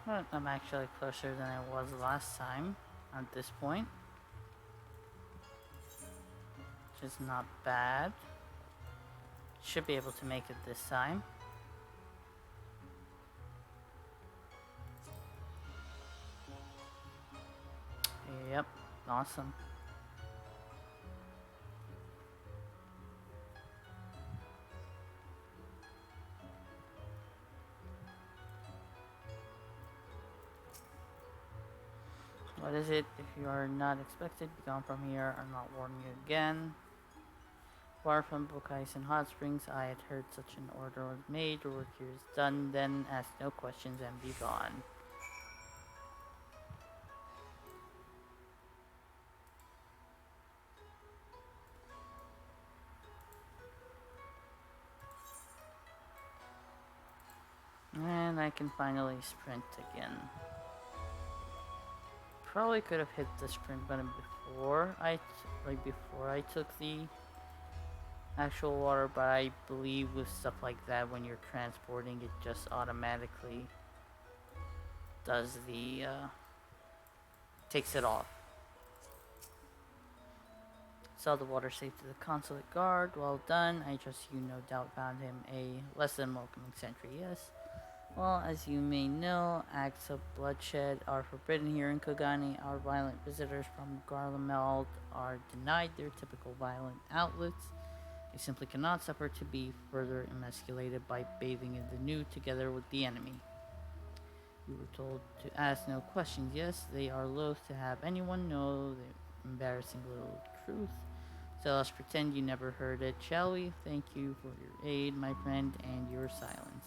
But I'm actually closer than I was last time at this point. Which is not bad. Should be able to make it this time. Yep, awesome. What is it? If you are not expected, be gone from here. I'm not warning you again. Far from Bokais and Hot Springs, I had heard such an order was made. Your work here is done, then ask no questions and be gone. And I can finally sprint again. Probably could have hit the sprint button before I took the actual water, but I believe with stuff like that, when you're transporting, it just automatically does the takes it off. Saw the water safe to the consulate guard. Well done. I trust you no doubt found him a less than welcoming sentry, yes? Well, as you may know, acts of bloodshed are forbidden here in Kogani. Our violent visitors from Garlemald are denied their typical violent outlets. They simply cannot suffer to be further emasculated by bathing in the nude together with the enemy. You were told to ask no questions. Yes, they are loath to have anyone know the embarrassing little truth. So let's pretend you never heard it, shall we? Thank you for your aid, my friend, and your silence.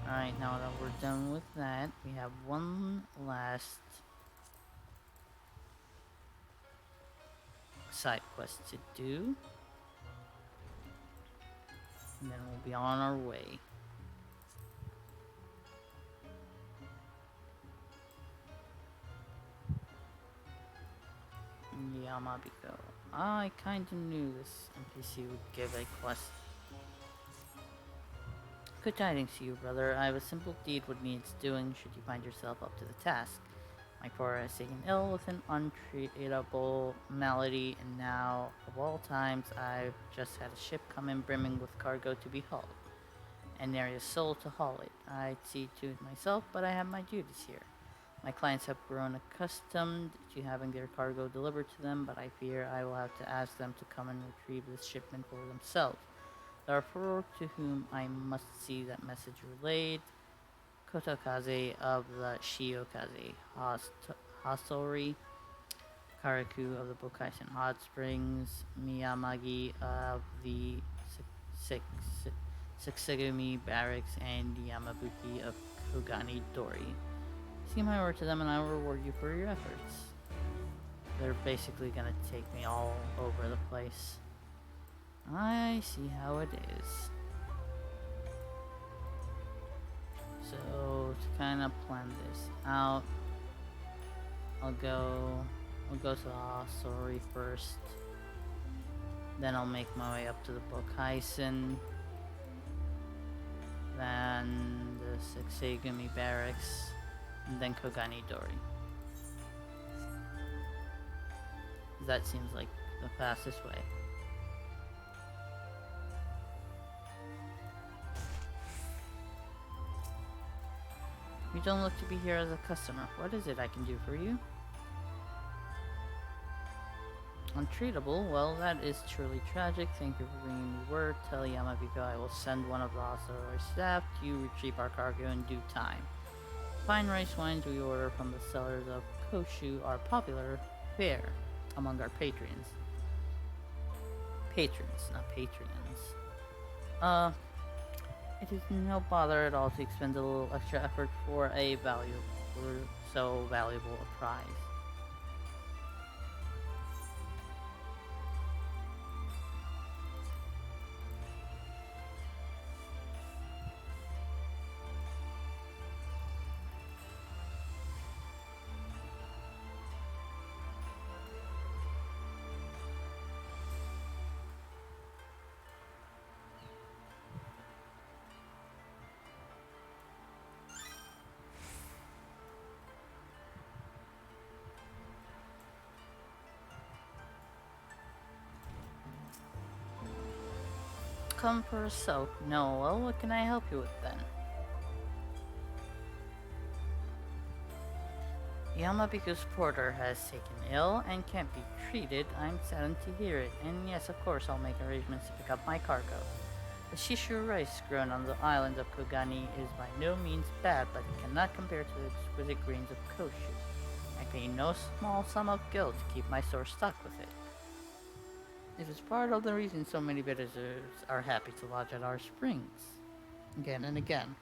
Alright, now that we're done with that, we have one last side quest to do. And then we'll be on our way. Yamabiko. I kinda knew this NPC would give a quest. Good tidings to you, brother. I have a simple deed what needs doing should you find yourself up to the task. My father has taken ill with an untreatable malady, and now, of all times, I've just had a ship come in brimming with cargo to be hauled. And there is soul to haul it. I'd see to it myself, but I have my duties here. My clients have grown accustomed to having their cargo delivered to them, but I fear I will have to ask them to come and retrieve this shipment for themselves. There are four to whom I must see that message relayed. Kotokaze of the Shiokaze Hostelry, Karaku of the Bokaisen Hot Springs, Miyamagi of the Sexigumi Barracks, and Yamabuki of Kogani Dori. See my word to them and I will reward you for your efforts. They're basically gonna take me all over the place. I see how it is. So, to kind of plan this out, I'll go to the hostelry first. Then I'll make my way up to the Bokaisen. Then the Sexigumi Barracks. And then Kogani Dori. That seems like the fastest way. You don't look to be here as a customer. What is it I can do for you? Untreatable? Well, that is truly tragic. Thank you for bringing me word. Tell Yamabiko I will send one of the hostelry staff to retrieve our cargo in due time. Fine rice wines we order from the cellars of Koshu are popular fare among our patrons. Patrons, not patrons. It is no bother at all to expend a little extra effort for so valuable a prize. Come for a soak? No, well, what can I help you with then? Yamabiko's porter has taken ill and can't be treated. I'm saddened to hear it, and yes, of course, I'll make arrangements to pick up my cargo. The shishu rice grown on the island of Kogani is by no means bad, but it cannot compare to the exquisite grains of Koshu. I pay no small sum of gil to keep my store stocked with it. It is part of the reason so many visitors are happy to lodge at our springs, again and again.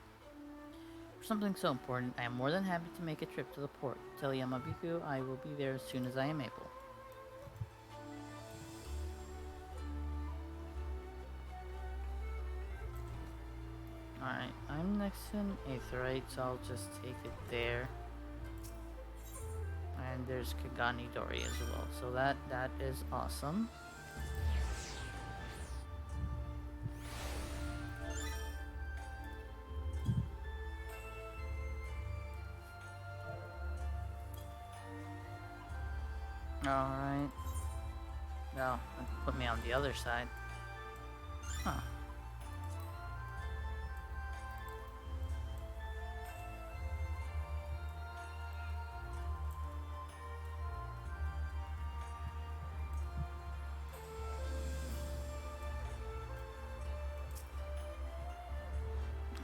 For something so important, I am more than happy to make a trip to the port. Tell Yamabiku I will be there as soon as I am able. Alright, I'm next to an Aetherite, so I'll just take it there. And there's Kogani Dori as well, so that is awesome. Alright. No, put me on the other side. Huh.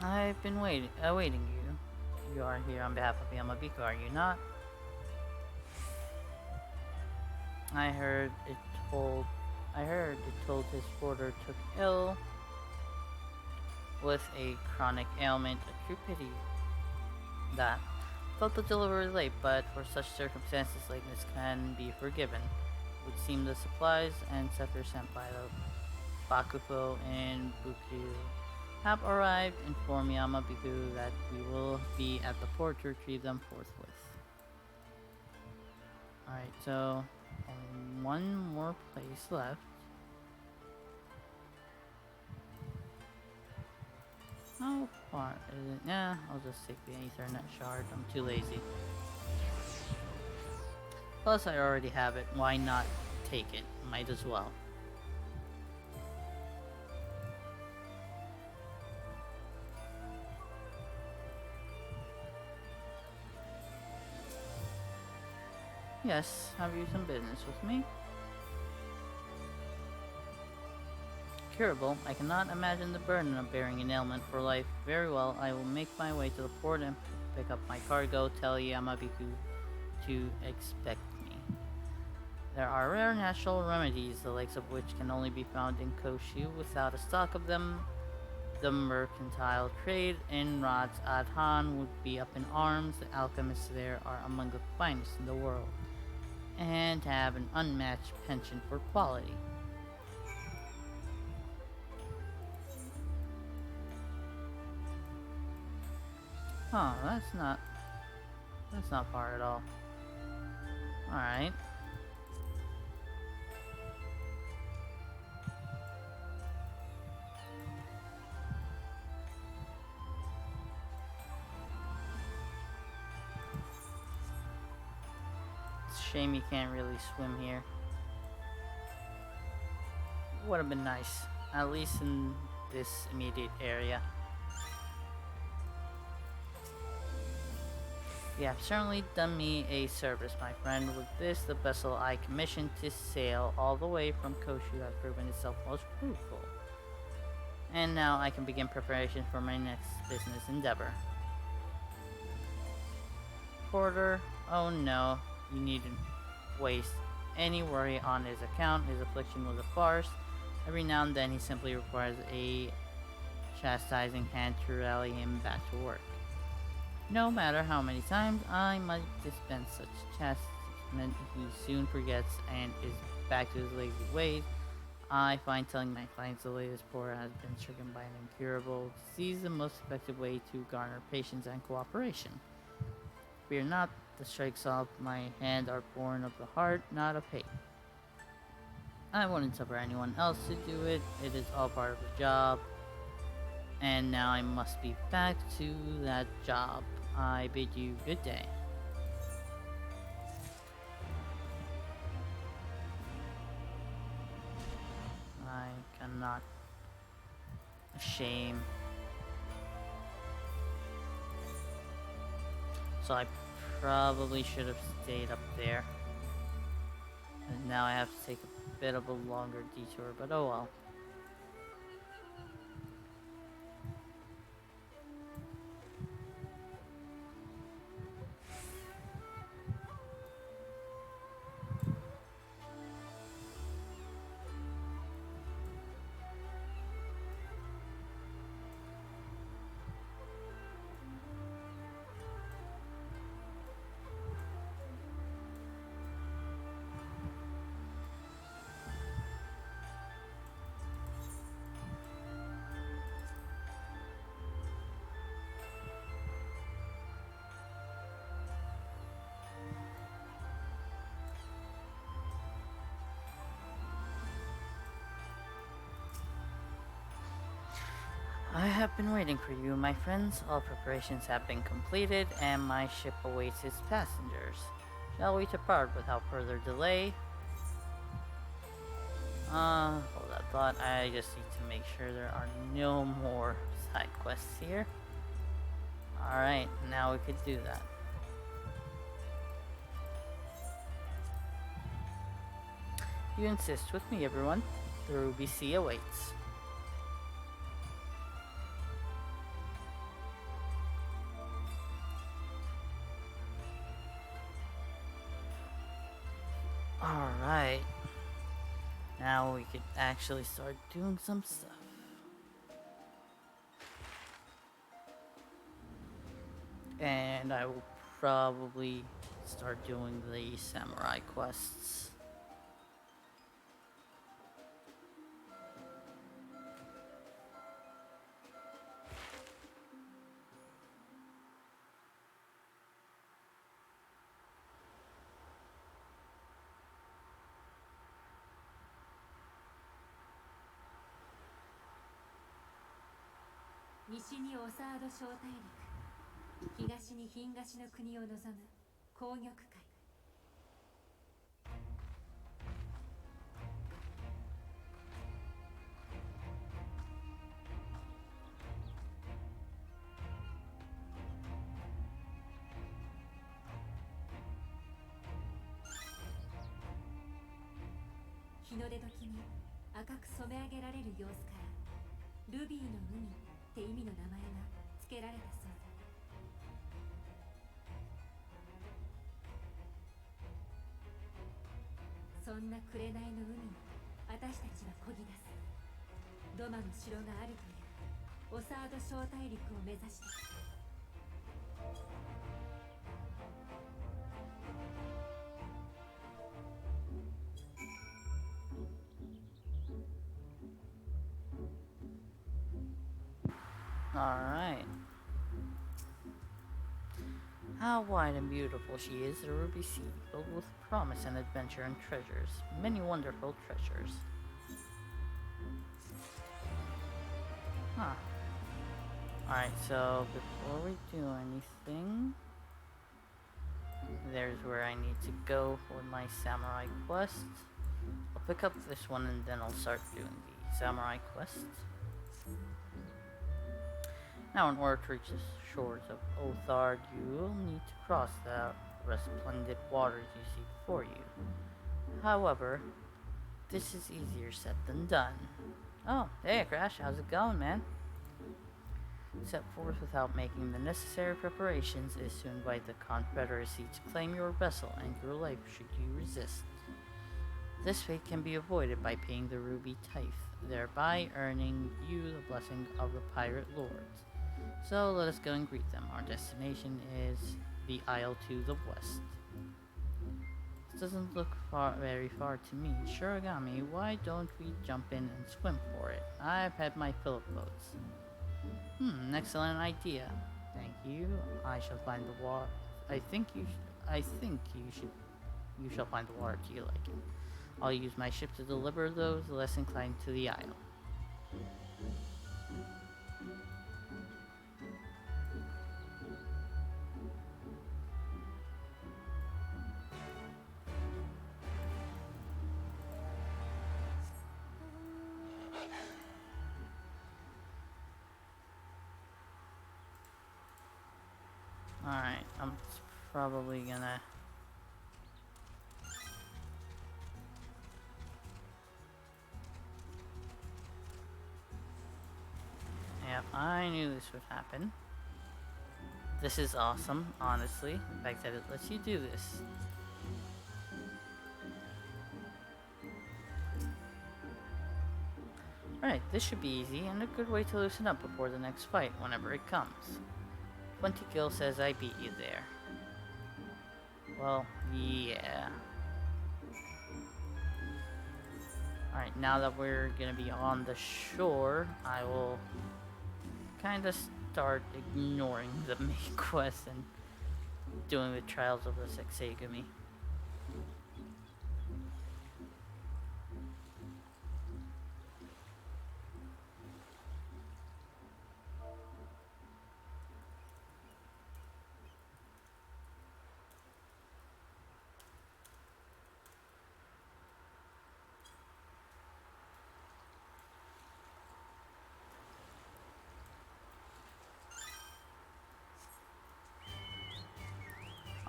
I've been awaiting you. You are here on behalf of Yamabiku, are you not? I heard it told his porter took ill with a chronic ailment. A true pity that. Thought the delivery late, but for such circumstances, lateness can be forgiven. It would seem the supplies and scepter sent by the Bakufu and Buku have arrived. Inform Yamabiku that we will be at the port to retrieve them forthwith. Alright, so only one more place left. How far is it? Yeah, I'll just take the Ethernet shard. I'm too lazy. Plus, I already have it. Why not take it? Might as well. Yes, have you some business with me? Curable, I cannot imagine the burden of bearing an ailment for life. Very well, I will make my way to the port and pick up my cargo. Tell Yamabiku to expect me. There are rare natural remedies, the likes of which can only be found in Koshu. Without a stock of them, the mercantile trade in Rad's Adhan would be up in arms. The alchemists there are among the finest in the world, and have an unmatched penchant for quality. Huh, that's not far at all. Alright. It's a shame you can't really swim here. Would have been nice, at least in this immediate area. You have certainly done me a service, my friend. With this, the vessel I commissioned to sail all the way from Koshu has proven itself most fruitful. And now I can begin preparation for my next business endeavor. Porter, oh no, you needn't waste any worry on his account. His affliction was a farce. Every now and then he simply requires a chastising hand to rally him back to work. No matter how many times I must dispense such chastisement, he soon forgets and is back to his lazy ways. I find telling my clients the latest poor has been stricken by an incurable disease the most effective way to garner patience and cooperation. Fear not, the strikes of my hand are born of the heart, not of hate. I wouldn't suffer anyone else to do it. It is all part of the job. And now I must be back to that job. I bid you good day. I cannot. Shame. So I probably should have stayed up there. And now I have to take a bit of a longer detour, but oh well. I have been waiting for you, my friends. All preparations have been completed, and my ship awaits its passengers. Shall we depart without further delay? Hold that thought. I just need to make sure there are no more side quests here. Alright, now we could do that. You insist with me, everyone. The Ruby Sea awaits. Alright. Now we could actually start doing some stuff. And I will probably start doing the samurai quests.西にオサード小大陸、東に東の国を望む紅玉海。日の出時に赤く染め上げられる様子からルビーの海って意味の名前が付けられたそうだ。そんな紅の海に私たちは漕ぎ出す。ドマの城があるというオサード小大陸を目指して。Alright. How wide and beautiful she is, the Ruby Sea, filled with promise and adventure and treasures. Many wonderful treasures. Huh. Alright, so before we do anything, there's where I need to go for my samurai quest. I'll pick up this one and then I'll start doing the samurai quest. Now, in order to reach the shores of Othard, you will need to cross the resplendent waters you see before you. However, this is easier said than done. Oh, hey Crash, how's it going, man? Set forth without making the necessary preparations is to invite the Confederacy to claim your vessel and your life should you resist. This fate can be avoided by paying the Ruby Tithe, thereby earning you the blessing of the Pirate Lords. So let us go and greet them. Our destination is the Isle to the west. This doesn't look very far to me. Shirogami, why don't we jump in and swim for it? I've had my fill of boats. An excellent idea. Thank you. I shall find the water. You shall find the water to your liking. I'll use my ship to deliver those less inclined to the isle. Alright, I'm probably gonna... Yep, I knew this would happen. This is awesome, honestly. The fact that it lets you do this. Alright, this should be easy and a good way to loosen up before the next fight, whenever it comes. 20 Gil says I beat you there. Well, yeah. Alright, now that we're gonna be on the shore, I will kinda start ignoring the main quest and doing the trials of the Sexagami.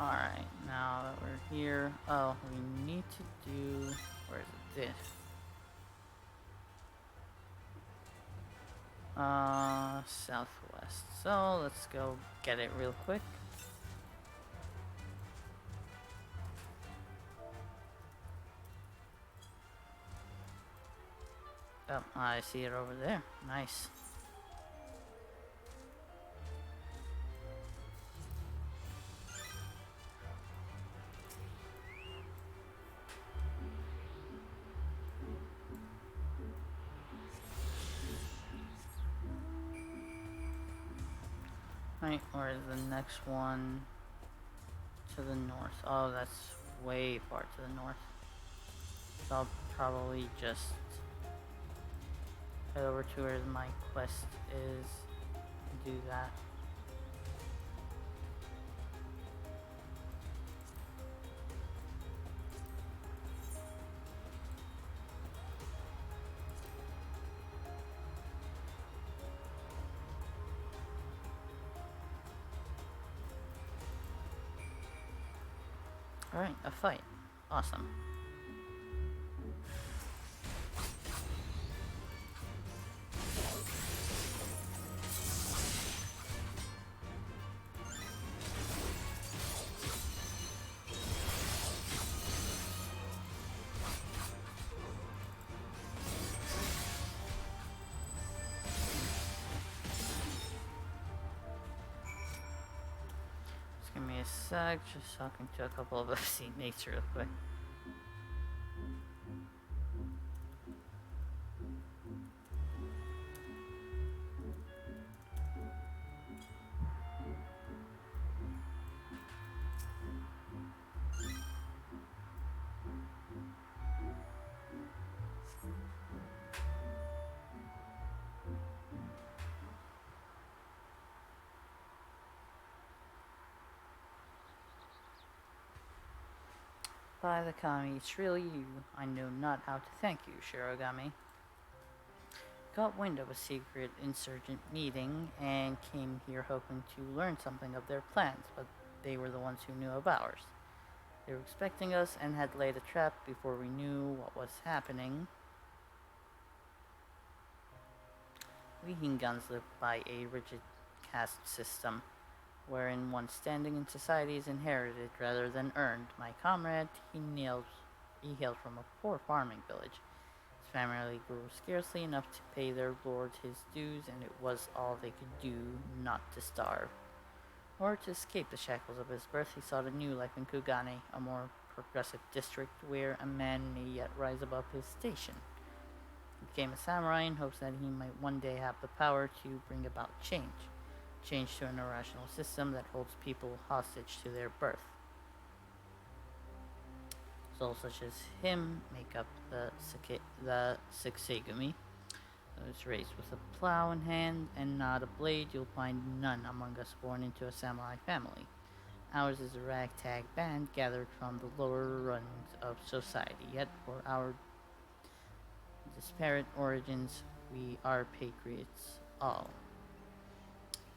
Alright, now that we're here, oh, we need to do, where is it, this? Southwest. So, let's go get it real quick. Oh, I see it over there. Nice. Right, where's the next one? To the north. Oh, that's way far to the north. So I'll probably just head over to where my quest is and do that. Alright, a fight. Awesome. Just give me a sec, just talking to a couple of us teammates real quick. By the Kami, it's really you. I know not how to thank you, Shirogami. Got wind of a secret insurgent meeting and came here hoping to learn something of their plans, but they were the ones who knew of ours. They were expecting us and had laid a trap before we knew what was happening. Leading guns live by a rigid caste system, wherein one's standing in society is inherited rather than earned. My comrade, he hailed from a poor farming village. His family grew scarcely enough to pay their lord his dues, and it was all they could do not to starve. In order to escape the shackles of his birth, he sought a new life in Kugane, a more progressive district where a man may yet rise above his station. He became a samurai in hopes that he might one day have the power to bring about change. Change to an irrational system that holds people hostage to their birth. Souls such as him make up the Sexagumi. Those raised with a plow in hand and not a blade, you'll find none among us born into a samurai family. Ours is a ragtag band gathered from the lower rungs of society, yet for our disparate origins, we are patriots all.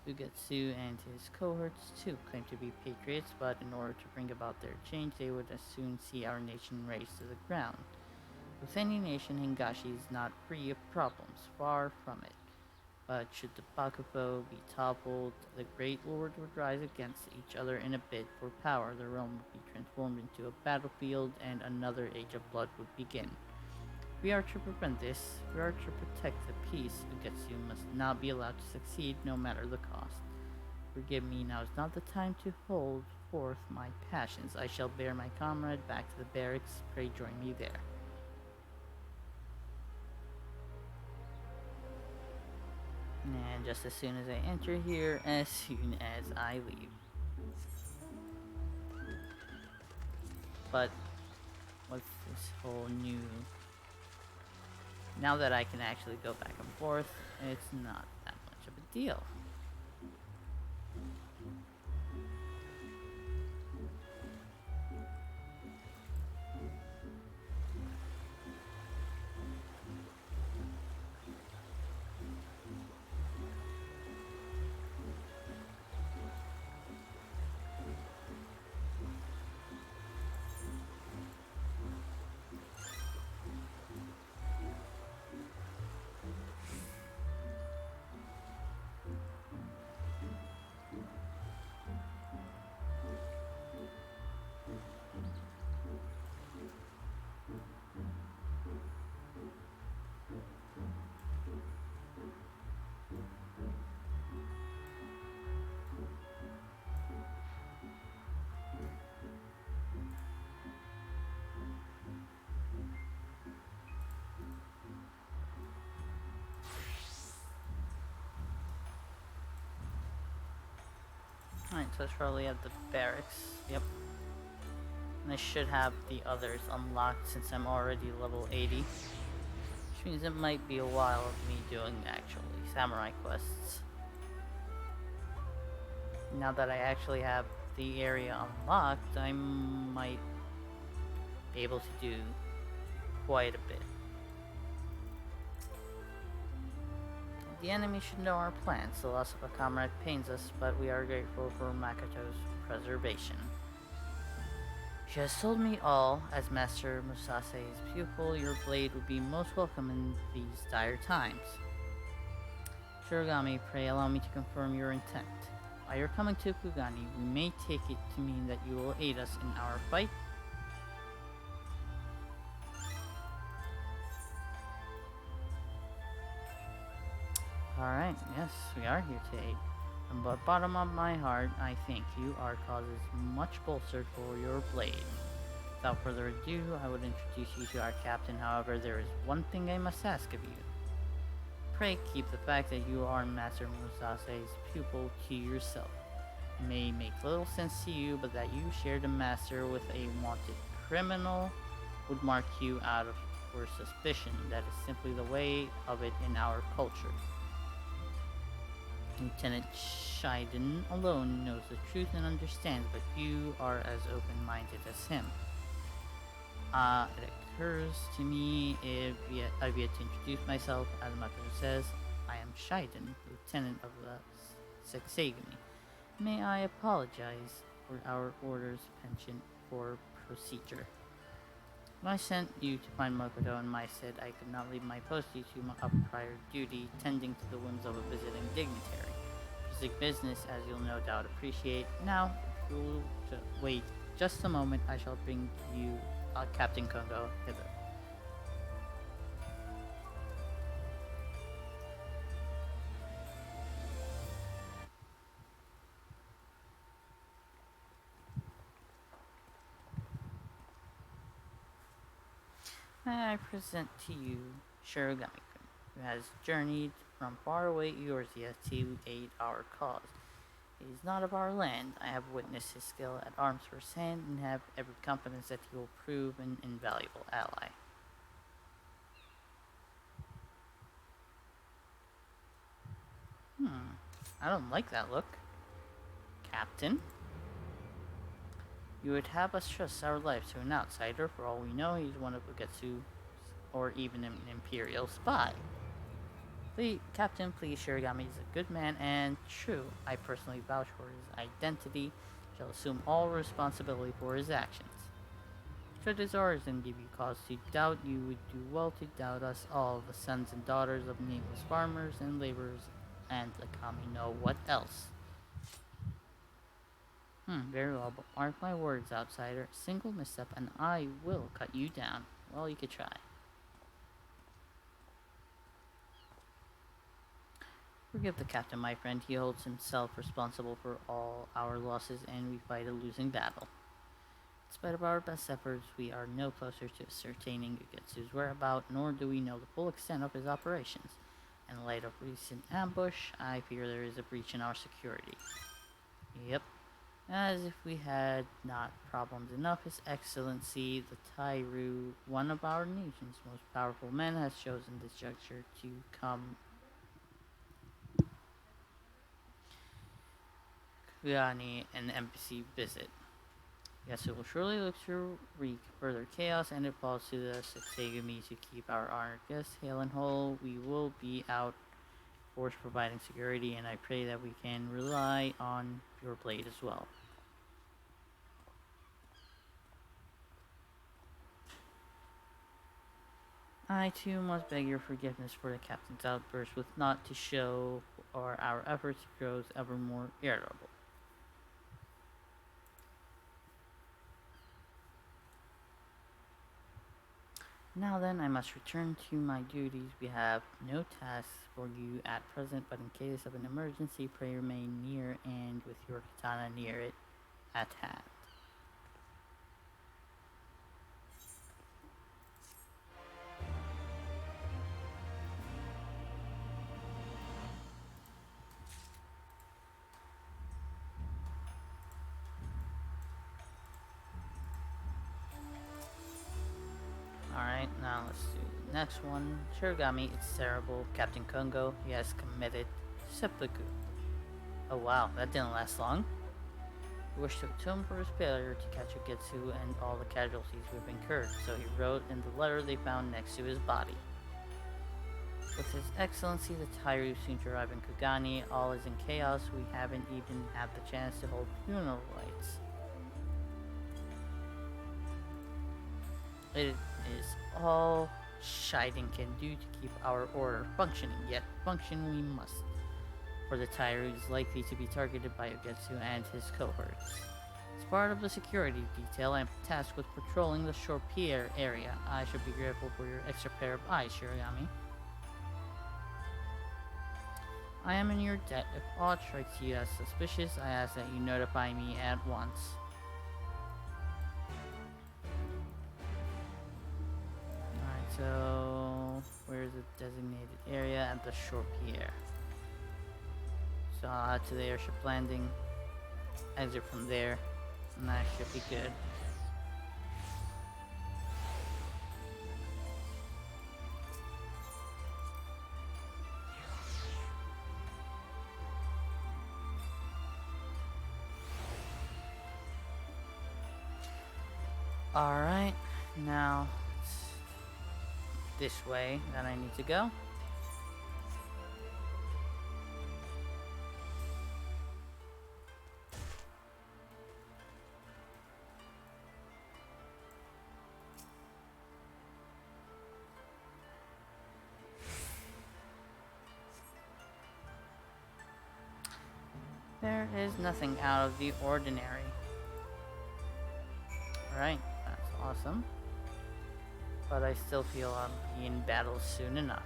Ugetsu and his cohorts too claim to be patriots, but in order to bring about their change, they would as soon see our nation razed to the ground. With any nation, Hingashi is not free of problems, far from it. But should the Bakugo be toppled, the Great Lord would rise against each other in a bid for power. The realm would be transformed into a battlefield, and another age of blood would begin. We are to prevent this. We are to protect the peace. Ugetsu must not be allowed to succeed, no matter the cost. Forgive me, now is not the time to hold forth my passions. I shall bear my comrade back to the barracks. Pray join me there. And just as soon as I enter here, as soon as I leave. But what's this whole new... Now that I can actually go back and forth, it's not that much of a deal. Alright, so it's probably at the barracks. Yep. And I should have the others unlocked since I'm already level 80. Which means it might be a while of me doing actually samurai quests. Now that I actually have the area unlocked, I might be able to do quite a bit. The enemy should know our plans. The loss of a comrade pains us, but we are grateful for Makoto's preservation. She has told me all. As Master Musase's pupil, your blade would be most welcome in these dire times. Shirogami, pray allow me to confirm your intent. By your coming to Kugani, we may take it to mean that you will aid us in our fight. Alright, yes, we are here to aid. From the bottom of my heart, I thank you. Our cause is much bolstered for your blade. Without further ado, I would introduce you to our captain. However, there is one thing I must ask of you. Pray keep the fact that you are Master Musase's pupil to yourself. It may make little sense to you, but that you share the master with a wanted criminal would mark you out of for suspicion. That is simply the way of it in our culture. Lieutenant Shiden alone knows the truth and understands, but you are as open-minded as him. It occurs to me I've yet to introduce myself. As Makoto says, I am Shiden, Lieutenant of the XIV. May I apologize for our order's penchant for procedure. When I sent you to find Makoto and Mai said I could not leave my post due to a prior duty tending to the whims of a visiting dignitary. Basic business, as you'll no doubt appreciate. Now, if you'll wait just a moment, I shall bring you Captain Kongo hither. May I present to you Shirogami-kun, who has journeyed from faraway Eorzea to aid our cause. He is not of our land. I have witnessed his skill at arms firsthand and have every confidence that he will prove an invaluable ally. I don't like that look. Captain? You would have us trust our lives to an outsider. For all we know, he's one of Ugetsu, or even an Imperial spy. Please, Captain, please, Shirogami is a good man and true. I personally vouch for his identity, shall assume all responsibility for his actions. Should his origin give you cause to doubt, you would do well to doubt us all, the sons and daughters of nameless farmers and laborers, and the kami know what else. Very well, but mark my words, outsider. A single misstep and I will cut you down. Well, you could try. Forgive the captain, my friend. He holds himself responsible for all our losses, and we fight a losing battle. In spite of our best efforts, we are no closer to ascertaining Ugetsu's whereabouts, nor do we know the full extent of his operations. In light of recent ambush, I fear there is a breach in our security. Yep. As if we had not problems enough, His Excellency, the Tairu, one of our nation's most powerful men, has chosen this juncture to come Kugani an embassy visit. Yes, it will surely look to wreak further chaos, and it falls to the Setsegumi to keep our honored guests hale and whole. We will be out force providing security, and I pray that we can rely on your blade as well. I too must beg your forgiveness for the captain's outburst, with naught to show, or our efforts grows ever more irritable. Now then, I must return to my duties. We have no tasks for you at present, but in case of an emergency, pray remain near and with your katana near it at hand. Now let's do the next one. Shirogami, it's terrible. Captain Kongo, he has committed seppuku. Oh wow, that didn't last long. He wished to atone for his failure to catch Ugetsu and all the casualties we've incurred, so he wrote in the letter they found next to his body. With His Excellency the Tairu soon to arrive in Kugani, all is in chaos. We haven't even had the chance to hold funeral rites. It is all Shiden can do to keep our order functioning, yet function we must. For the Tairu is likely to be targeted by Ugetsu and his cohorts. As part of the security detail, I am tasked with patrolling the shore pier area. I should be grateful for your extra pair of eyes, Shirogami. I am in your debt. If aught strikes you as suspicious, I ask that you notify me at once. Alright, so where's the designated area? At the shore pier. So I'll head to the airship landing, exit from there, and that should be good. Alright, now it's this way that I need to go. There is nothing out of the ordinary. Alright, that's awesome. But I still feel I'll be in battle soon enough.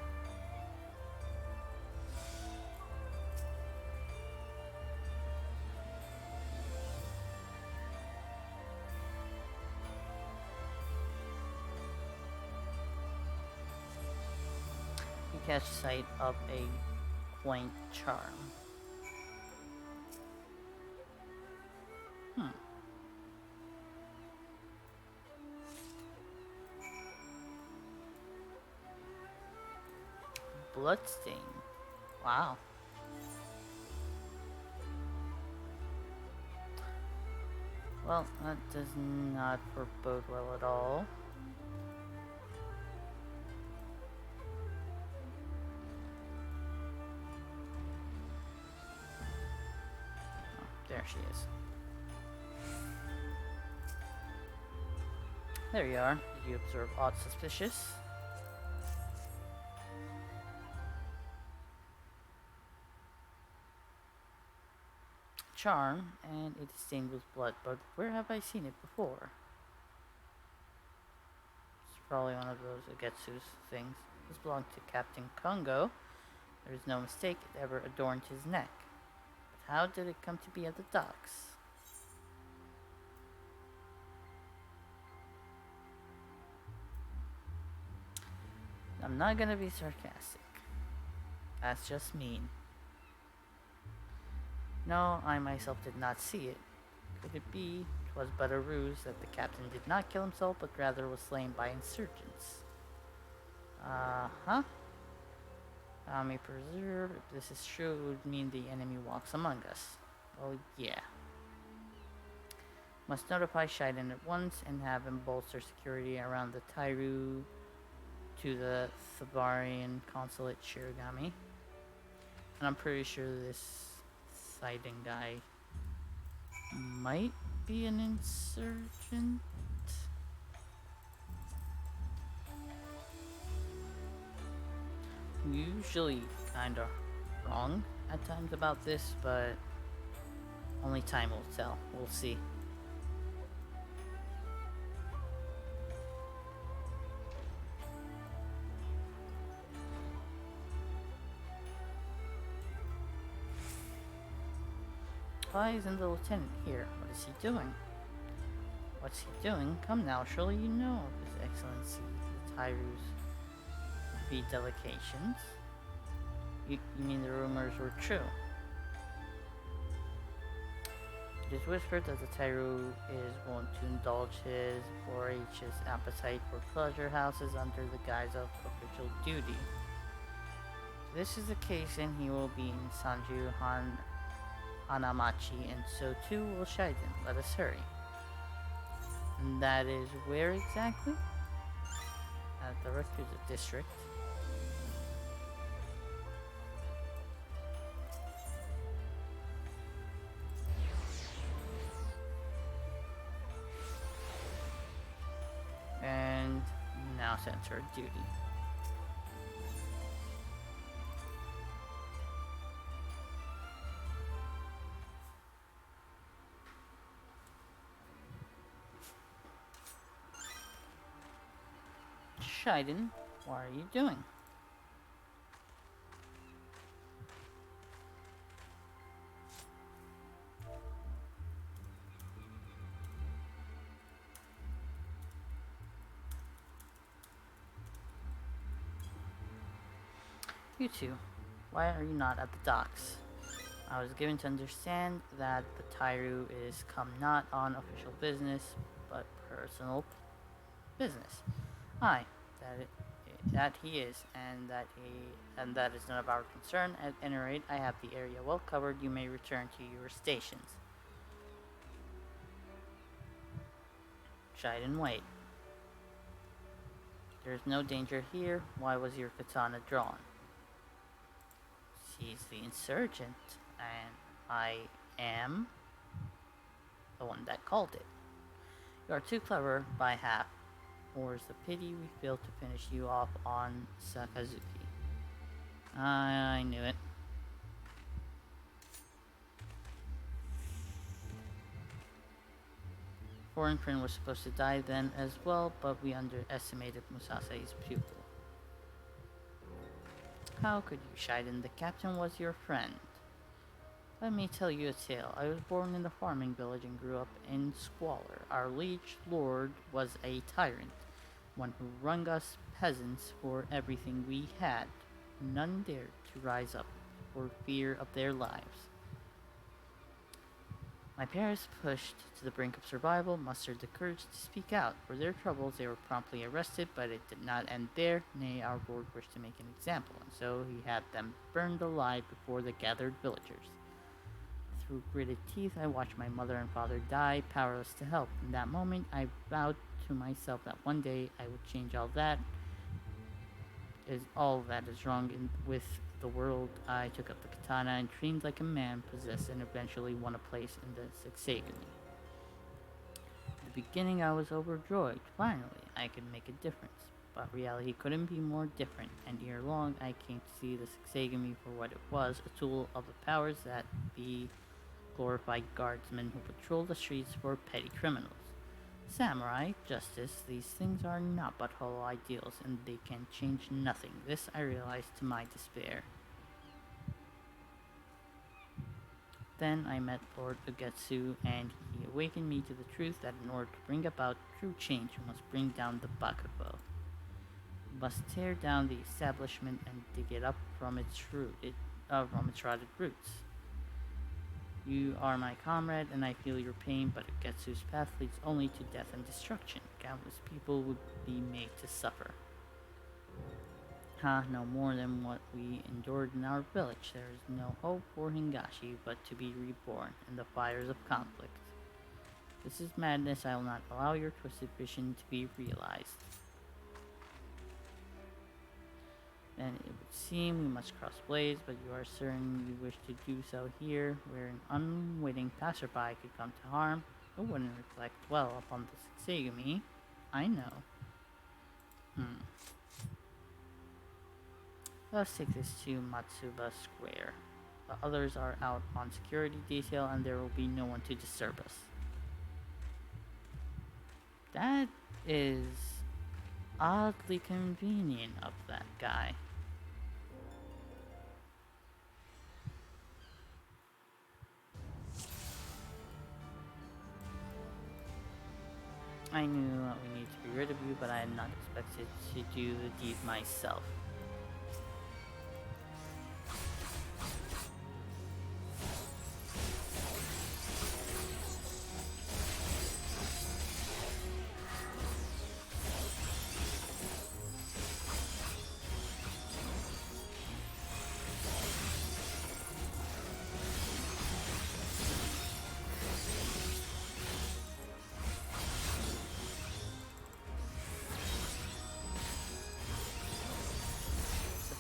You catch sight of a quaint charm. Bloodstain. Wow. Well, that does not forebode well at all. Oh, there she is. There you are. Did you observe aught suspicious? Charm, and it is stained with blood, but where have I seen it before? It's probably one of those Ugetsu's things. This belonged to Captain Kongo. There is no mistake, it ever adorned his neck. But how did it come to be at the docks? I'm not gonna be sarcastic. That's just mean. No, I myself did not see it. Could it be 'twas but a ruse that the captain did not kill himself, but rather was slain by insurgents? Uh-huh. Army preserve. If this is true, it would mean the enemy walks among us. Well, yeah. Must notify Shiden at once and have him bolster security around the Tairu to the Thabarian consulate Shirogami. And I'm pretty sure this Siding guy might be an insurgent. Usually kinda wrong at times about this, but only time will tell. We'll see. Why isn't the lieutenant here? What is he doing? What's he doing? Come now, surely you know of His Excellency the Tairu's delegations. You mean the rumors were true? It is whispered that the Tyru is going to indulge his voracious appetite for pleasure houses under the guise of official duty. If this is the case, then he will be in Hanamachi, and so too will Shiden. Let us hurry. And that is where exactly? At the Recruiter District. And now center duty. Shiden, what are you doing? You two, why are you not at the docks? I was given to understand that the Tyru is come not on official business, but personal business. Aye, that he is, and that is none of our concern. At any rate, I have the area well covered. You may return to your stations. Shiden, wait. There's no danger here. Why was your katana drawn? She's the insurgent, and I am the one that called it. You are too clever by half. More's the pity we failed to finish you off on Sakazuki. I knew it. Foreign Prin was supposed to die then as well, but we underestimated Musase's pupil. How could you, Shiden? The captain was your friend. Let me tell you a tale. I was born in a farming village and grew up in squalor. Our liege lord was a tyrant, one who wrung us peasants for everything we had. None dared to rise up for fear of their lives. My parents, pushed to the brink of survival, mustered the courage to speak out. For their troubles, they were promptly arrested, but it did not end there. Nay, our lord wished to make an example, and so he had them burned alive before the gathered villagers. Through gritted teeth, I watched my mother and father die, powerless to help. In that moment, I vowed to myself that one day I would change all that is wrong with the world. I took up the katana and trained like a man, possessed, and eventually won a place in the Sexagami. In the beginning, I was overjoyed. Finally, I could make a difference. But reality couldn't be more different, and ere long, I came to see the Sexagami for what it was, a tool of the powers that be, glorified guardsmen who patrol the streets for petty criminals. Samurai, justice, these things are not but hollow ideals, and they can change nothing. This I realized to my despair. Then I met Lord Ugetsu, and he awakened me to the truth that in order to bring about true change, we must bring down the Bakugo. We must tear down the establishment and dig it up from its rotted roots. You are my comrade, and I feel your pain, but Ugetsu's path leads only to death and destruction. Countless people would be made to suffer. No more than what we endured in our village. There is no hope for Hingashi but to be reborn in the fires of conflict. This is madness. I will not allow your twisted vision to be realized. Then it would seem we must cross blades, but you are certain you wish to do so here, where an unwitting passerby could come to harm. It wouldn't reflect well upon the Sexagami. I know. Let's take this to Matsuba Square. The others are out on security detail, and there will be no one to disturb us. That is oddly convenient of that guy. I knew we needed to be rid of you, but I had not expected to do the deed myself.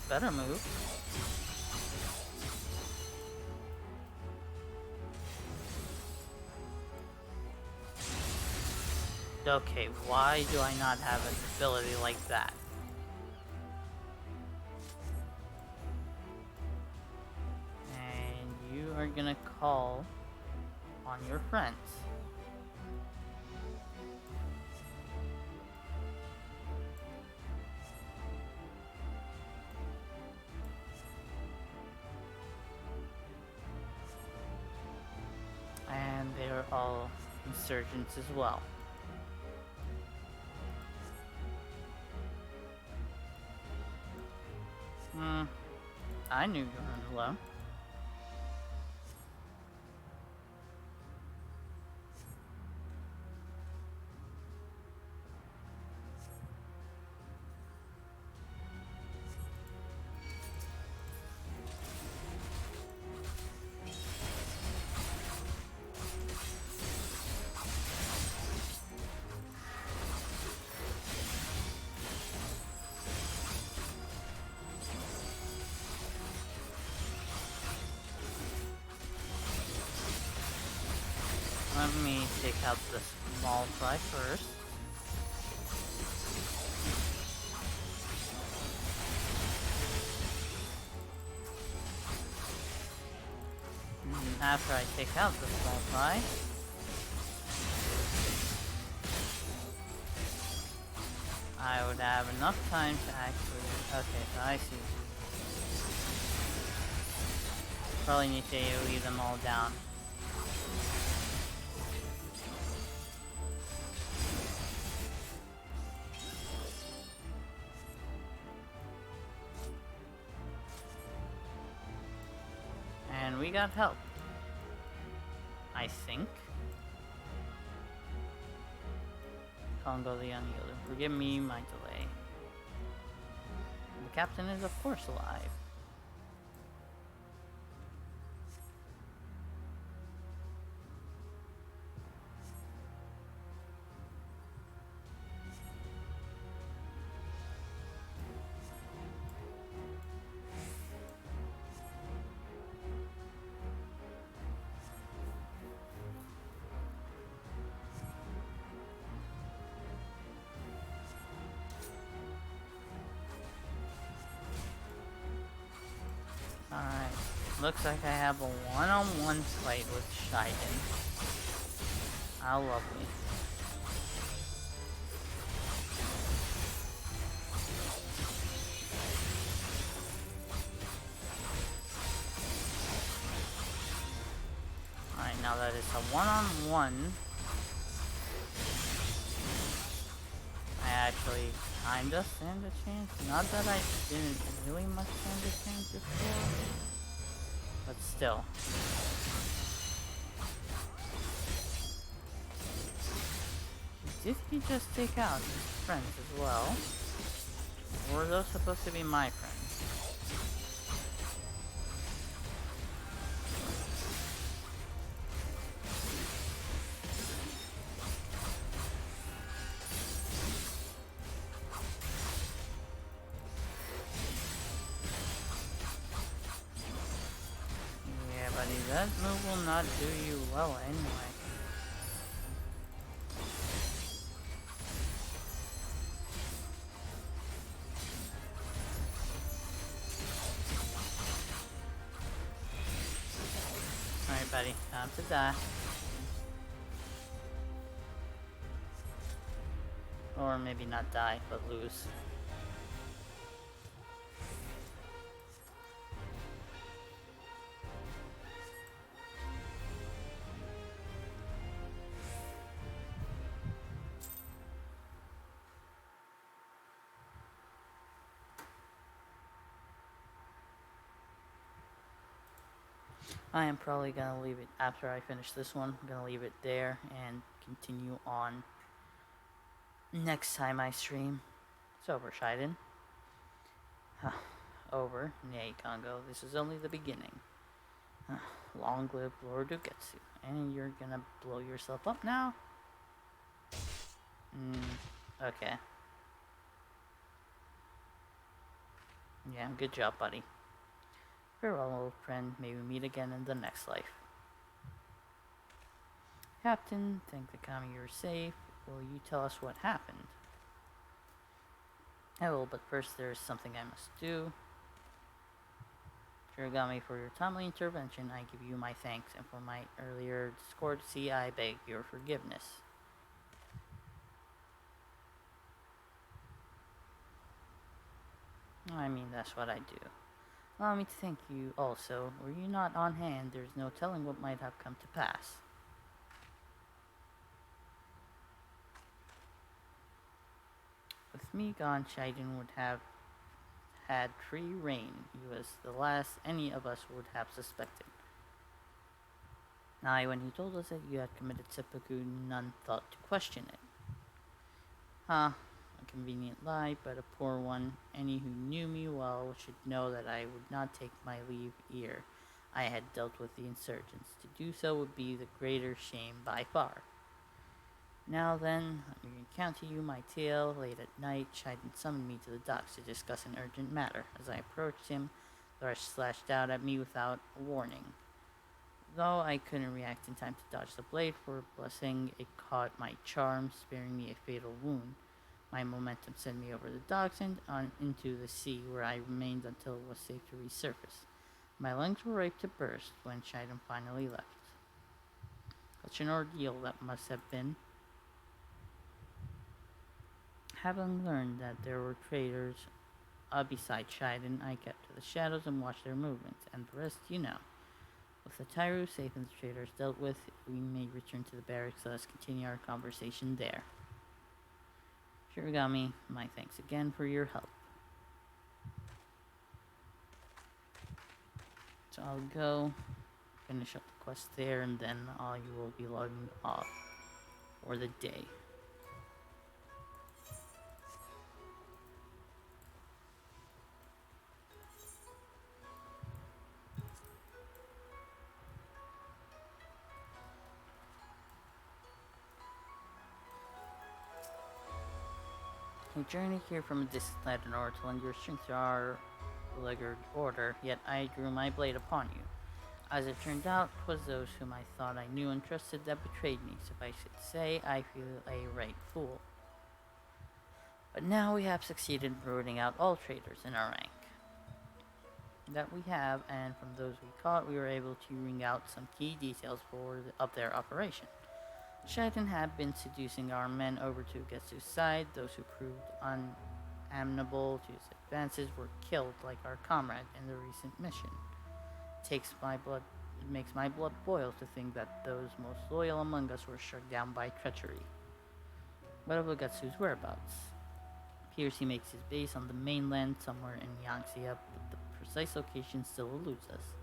better move. Okay, why do I not have an ability like that? And you are gonna call on your friends. And they're all insurgents as well. I knew you were alone. Let me take out the small fry first. And after I take out the small fry, I would have enough time to actually... Okay, so I see. Probably need to AoE them all down. And we got help. I think. Congo the Unyielding. Forgive me my delay. The captain is of course alive. Alright, looks like I have a one-on-one fight with Shiden. How lovely. Alright, now that it's a one-on-one, I actually kinda stand a chance. Not that I didn't really much stand a chance before, but still. Did he just take out his friends as well? Or were those supposed to be my friends? That move will not do you well anyway. Alright buddy, time to die. Or maybe not die, but lose. I am probably gonna leave it after I finish this one. I'm gonna leave it there and continue on next time I stream. It's over, Shiden. Over. Nay, Congo. This is only the beginning. Long live Lord Ugetsu. And you're gonna blow yourself up now? Okay. Yeah, good job, buddy. Farewell, old friend. May we meet again in the next life. Captain, thank the kami you're safe. Will you tell us what happened? I will, but first there is something I must do. Shirogami, for your timely intervention, I give you my thanks, and for my earlier discourtesy, I beg your forgiveness. I mean, that's what I do. Allow me to thank you also. Were you not on hand, there's no telling what might have come to pass. With me gone, Shiden would have had free reign. He was the last any of us would have suspected. Now, when he told us that you had committed seppuku, none thought to question it. A convenient lie, but a poor one. Any who knew me well should know that I would not take my leave ere I had dealt with the insurgents. To do so would be the greater shame by far. Now then, let me recount to you my tale. Late at night, Shiden summoned me to the docks to discuss an urgent matter. As I approached him, the rush slashed out at me without a warning. Though I couldn't react in time to dodge the blade, for a blessing, it caught my charm, sparing me a fatal wound. My momentum sent me over the docks and on into the sea, where I remained until it was safe to resurface. My lungs were ripe to burst when Shiden finally left. Such an ordeal that must have been. Having learned that there were traitors beside Shiden, I kept to the shadows and watched their movements, and the rest you know. With the Tyru safe and the traitors dealt with, we may return to the barracks. Let us continue our conversation there. Shirogami, my thanks again for your help. So I'll go finish up the quest there, and then you will be logging off for the day. I journeyed here from a distant land in order to lend your strength to our beleaguered order, yet I drew my blade upon you. As it turned out, 'twas those whom I thought I knew and trusted that betrayed me. Suffice it to say, I feel a right fool. But now we have succeeded in rooting out all traitors in our rank. That we have, and from those we caught, we were able to wring out some key details of their operation. Shaitan had been seducing our men over to Getsu's side. Those who proved unamenable to his advances were killed, like our comrade in the recent mission. It makes my blood boil to think that those most loyal among us were struck down by treachery. What of Getsu's whereabouts? Appears he makes his base on the mainland, somewhere in Yangtze, but the precise location still eludes us.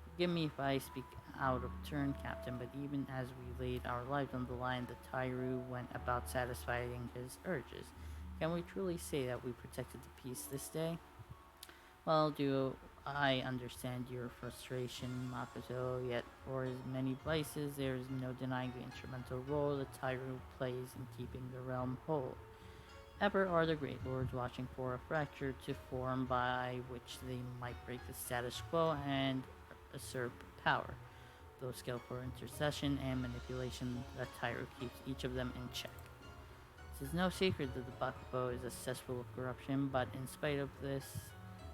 Forgive me if I speak out of turn, Captain, but even as we laid our lives on the line, the Tyru went about satisfying his urges. Can we truly say that we protected the peace this day? Well, do I understand your frustration, Makoto, yet for his many vices, there is no denying the instrumental role the Tyru plays in keeping the realm whole. Ever are the great lords watching for a fracture to form by which they might break the status quo and usurp power. Though skillful intercession and manipulation, the Tyru keeps each of them in check. It is no secret that the Bakugo is a cesspool of corruption, but in spite of this,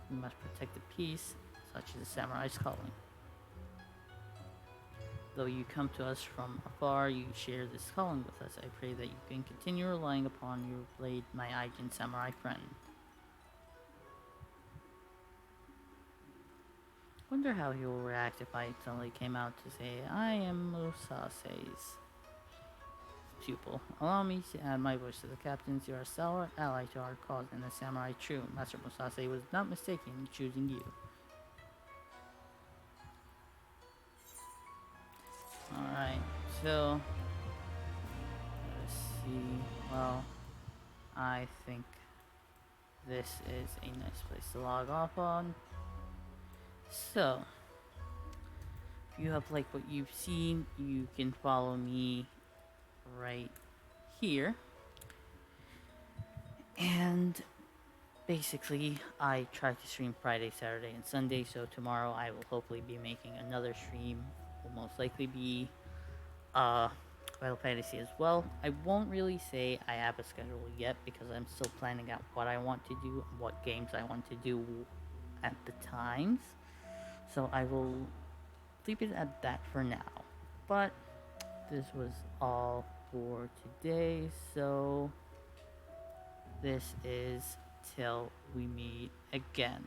we must protect the peace, such as the samurai's calling. Though you come to us from afar, you share this calling with us. I pray that you can continue relying upon your blade, my Aijin samurai friend. Wonder how he will react if I suddenly came out to say, I am Musase's pupil. Allow me to add my voice to the captain's. You are a stalwart ally to our cause and a samurai true. Master Musase was not mistaken in choosing you. Alright, so let's see. Well, I think this is a nice place to log off on. So, if you have liked what you've seen, you can follow me right here. And basically, I try to stream Friday, Saturday, and Sunday. So tomorrow I will hopefully be making another stream. Will most likely be uh Final Fantasy as well. I won't really say I have a schedule yet because I'm still planning out what I want to do and what games I want to do at the times. So I will leave it at that for now. But this was all for today. So this is till we meet again.